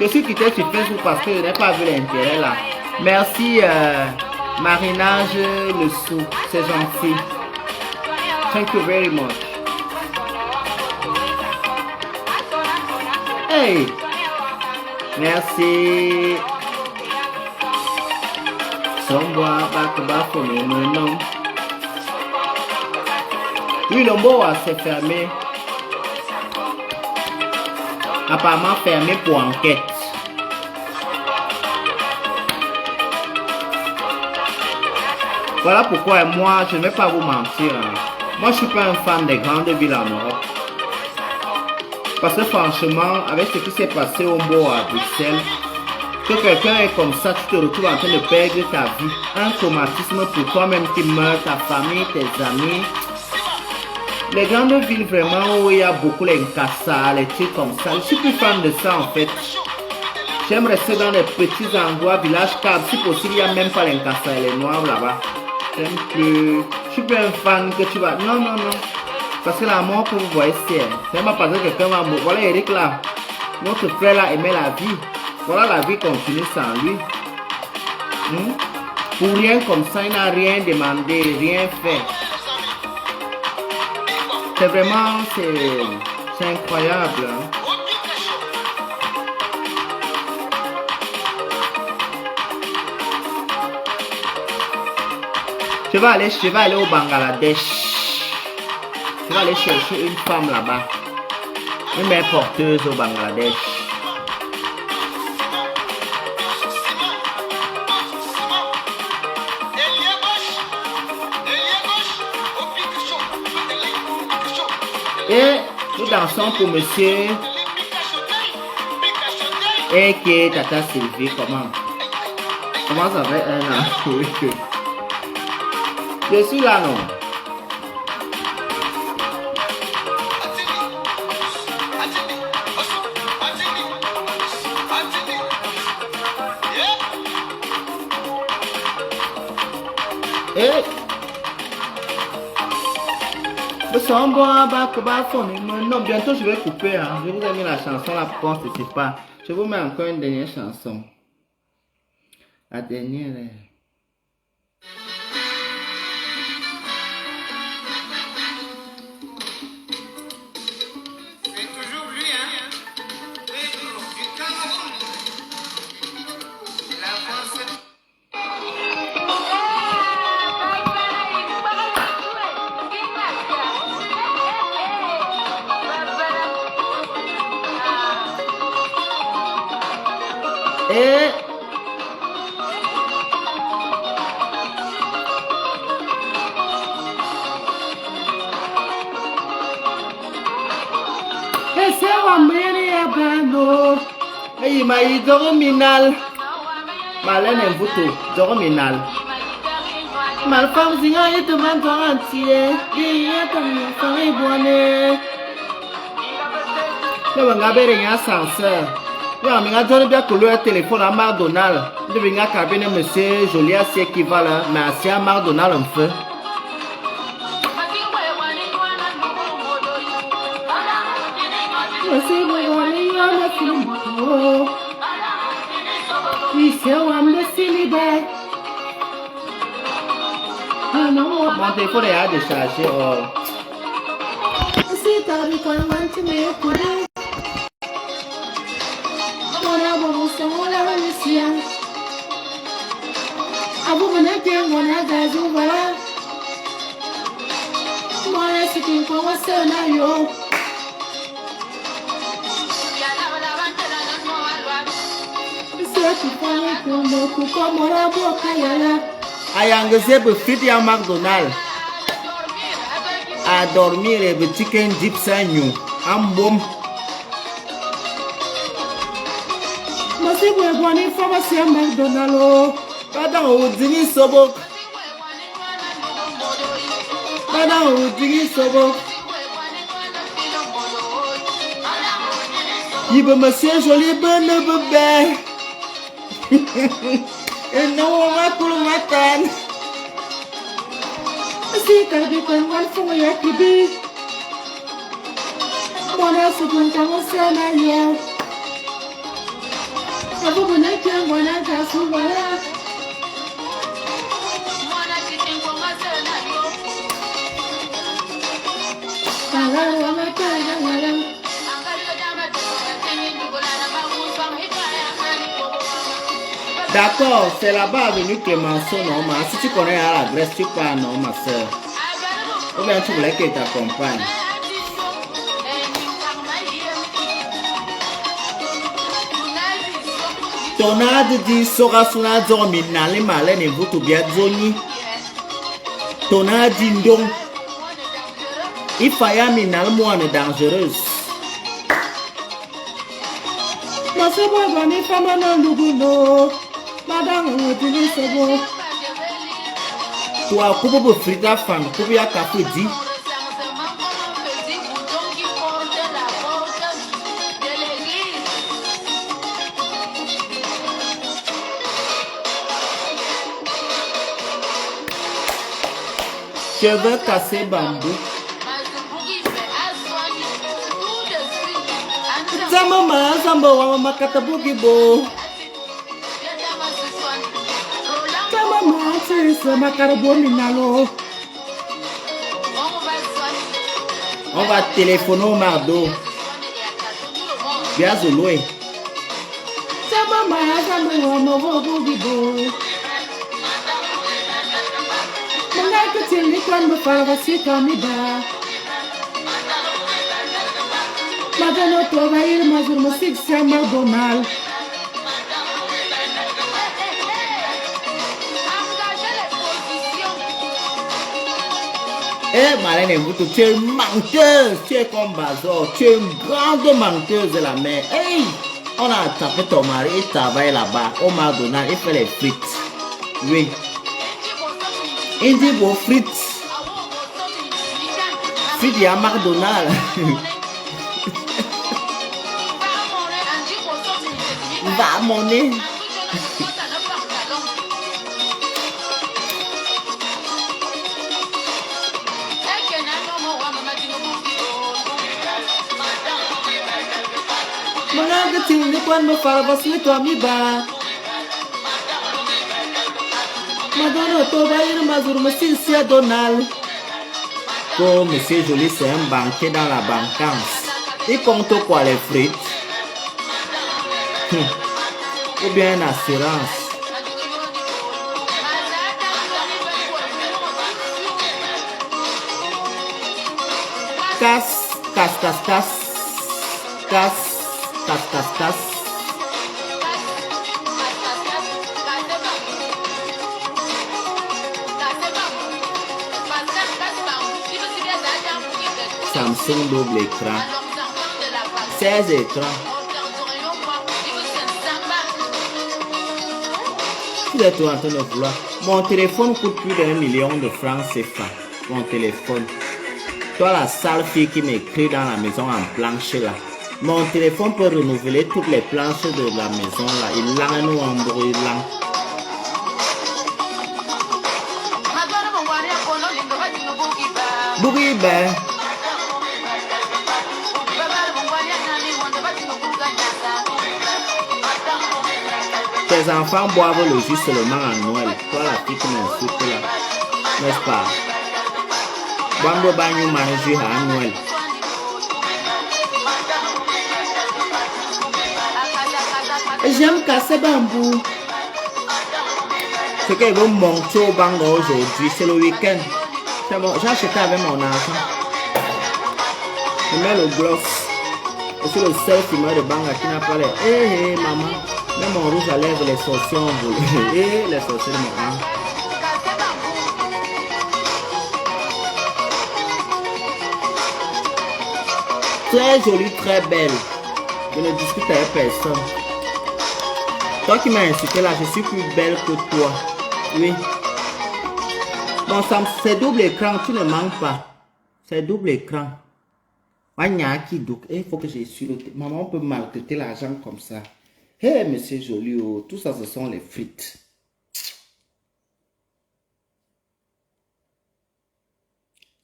Je suis quitté sur Facebook parce que je n'ai pas vu l'intérêt là. Merci Marinage le sou, c'est gentil. Thank you very much. Hey, merci. Oui, le mot s'est fermé. Apparemment fermé pour enquête. Voilà pourquoi moi, je ne vais pas vous mentir. Moi, je ne suis pas un fan des grandes villes en Europe. Parce que franchement, avec ce qui s'est passé au Mbo à Bruxelles, que quelqu'un est comme ça, tu te retrouves en train de perdre ta vie. Un traumatisme pour toi-même qui meurt, ta famille, tes amis. Les grandes villes vraiment où il y a beaucoup les Nkassa, les trucs comme ça. Je suis plus fan de ça en fait. J'aime rester dans les petits endroits, villages calmes. Si possible, il n'y a même pas les Nkassa et les Noirs là-bas. J'aime plus. Je suis plus un fan que tu vas. Non, non, non. Parce que la mort que vous voyez, c'est pas parce que quelqu'un va mourir. Voilà Eric là. Notre frère là aimait la vie. Voilà la vie continue sans lui. Pour rien comme ça, il n'a rien demandé, rien fait. C'est vraiment, c'est incroyable. Hein? Je vais aller au Bangladesh. Je vais aller chercher une femme là-bas. Une mère porteuse au Bangladesh. Et nous dansons pour monsieur et qui est Tata Sylvie. Comment ça fait un an? Je suis là, non? Et non, bientôt je vais couper. Hein. Je vous ai mis la chanson là pour qu'on ne se pas. Je vous mets encore une dernière chanson. La dernière. C'est toujours lui, hein? Pedro du Cameroun. La France. Hey, mais Dorominal. Malène Mvuto, Dorominal. Malfam Zinga est de man entier. Il y a comme une famille bonne. Le Wangabé est un ascenseur. Il y a un donné bien que le téléphone à McDonald's. Il y a un cabinet, monsieur Jolia, c'est qui va là. Mais c'est à McDonald's un feu. Mon téléphone est à décharger. Oh. Ayang zebe fit ya McDonald's. A dormir et chicken dip sanyu. Ambom. Masi bwe bwani pharmacy ya McDonald's. Padang udingi sobok. Padang udingi sobok. Ibe monsieur joli bene bebe. Et non, on va pour le matin. Si tu as dit qu'on va faire un kibi, on a ce qu'on t'a montré ailleurs. On va venir qu'un bon à sous voilà. D'accord, c'est là-bas avenue Clémenceau, non, ma. Si tu connais à la Grèce, tu pars, non, ma soeur. Ou bien tu voulais qu'elle t'accompagne. Ton ade dit sera sous la zone, les malins et vous tout bien zoni. Ton ade dit donc, il fallait minal moine dangereuse. Ma soeur, moi, je femme non, Luguno. Madame, on dit c'est bon. Toi, comment vous faites la femme? Comment il y a café dit? Je veux casser bambou. Zama, zamba, ma katabugi bo. On va téléphoner au Mardo. Bien Zouloué. Eh, Marlène Mboutou, tu es menteuse, tu es comme Bazor, tu es une grande menteuse de la mer. Hey, on a tapé ton mari, il travaille là-bas, au McDonald's, il fait les frites. Oui. Il dit vos frites. Frites à McDonald's. Va monnaie. Quand me parle parce que toi mi ba Madonna to va ir mazur me c'est Donald. Comme monsieur Joly c'est un banquier dans la banquance. Il compte quoi les frites? Ou bien une assurance. Casse, casse, casse, casse. Casse. Tas, tas, tas. Samsung double écran. 16 écrans. Tu es tout en train de vouloir. Mon téléphone coûte plus d'1 million de francs CFA. Mon téléphone. Toi la sale fille qui m'écrit dans la maison en planche là. Mon téléphone peut renouveler toutes les planches de la maison là. Il l'a nous en brûlant. Bougie ben. Tes enfants boivent le jus seulement à Noël. Toi la fille qui m'insulte là. N'est-ce pas? Bambo Bagno Maréju à Noël. J'aime casser bambou. Ce qu'ils vont monter au bango aujourd'hui, c'est le week-end. C'est bon, j'ai acheté avec mon argent. Je mets le gloss. Je suis le seul fumeur de banga qui n'a pas les. Hé, maman. Même mon rouge à lèvres, les sorciers ont volé. Hé, les sorciers de maman. Très jolie, très belle. Je ne discute avec personne. Toi qui m'as insulté là, je suis plus belle que toi. Oui. Bon, c'est double écran, tu ne manques pas. C'est double écran. Il faut que je suis le. Maman, on peut maltraiter l'argent comme ça. Hé, monsieur Jolio, tout ça, ce sont les frites.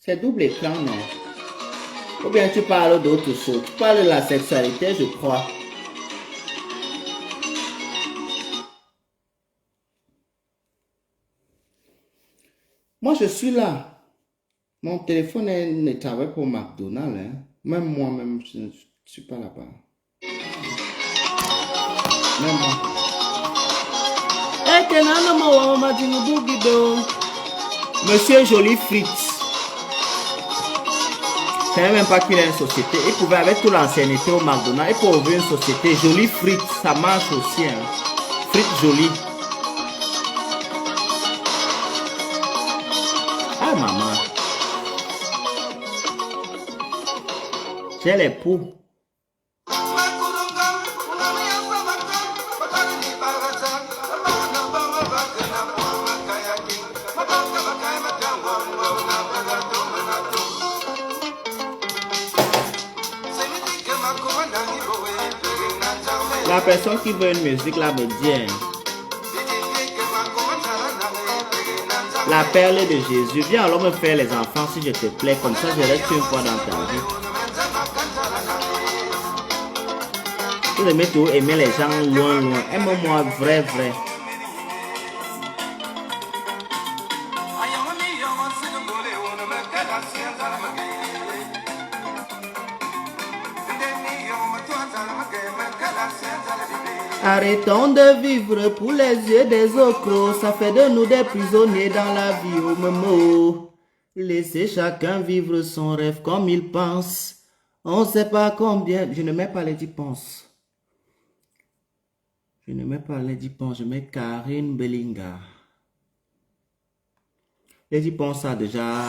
C'est double écran, non? Ou bien tu parles d'autre chose. Tu parles de la sexualité, je crois. Moi, je suis là. Mon téléphone ne travaille pour McDonald's. Hein. Même moi-même, je ne suis pas là-bas. Même moi. Monsieur Jolie Fritz. Je ne savais même pas qu'il a une société. Il pouvait, avec toute l'ancienneté au McDonald's, il peut ouvrir une société. Jolie Fritz, ça marche aussi. Hein. Fritz Jolie. Ah, maman. J'ai les poux. La personne qui veut une musique là me dit, hein, la perle de Jésus, viens alors me faire les enfants si je te plais, comme ça je reste une fois dans ta vie. Vous aimez tout, aimer les gens loin, loin. Aime-moi vrai, vrai. Arrêtons de vivre pour les yeux des autres, ça fait de nous des prisonniers dans la vie au moment. Laissez chacun vivre son rêve comme il pense. On ne sait pas combien. Je ne mets pas les 10 penses. Je ne mets pas les 10 penses, je mets Karine Bellinga. Les 10 penses a déjà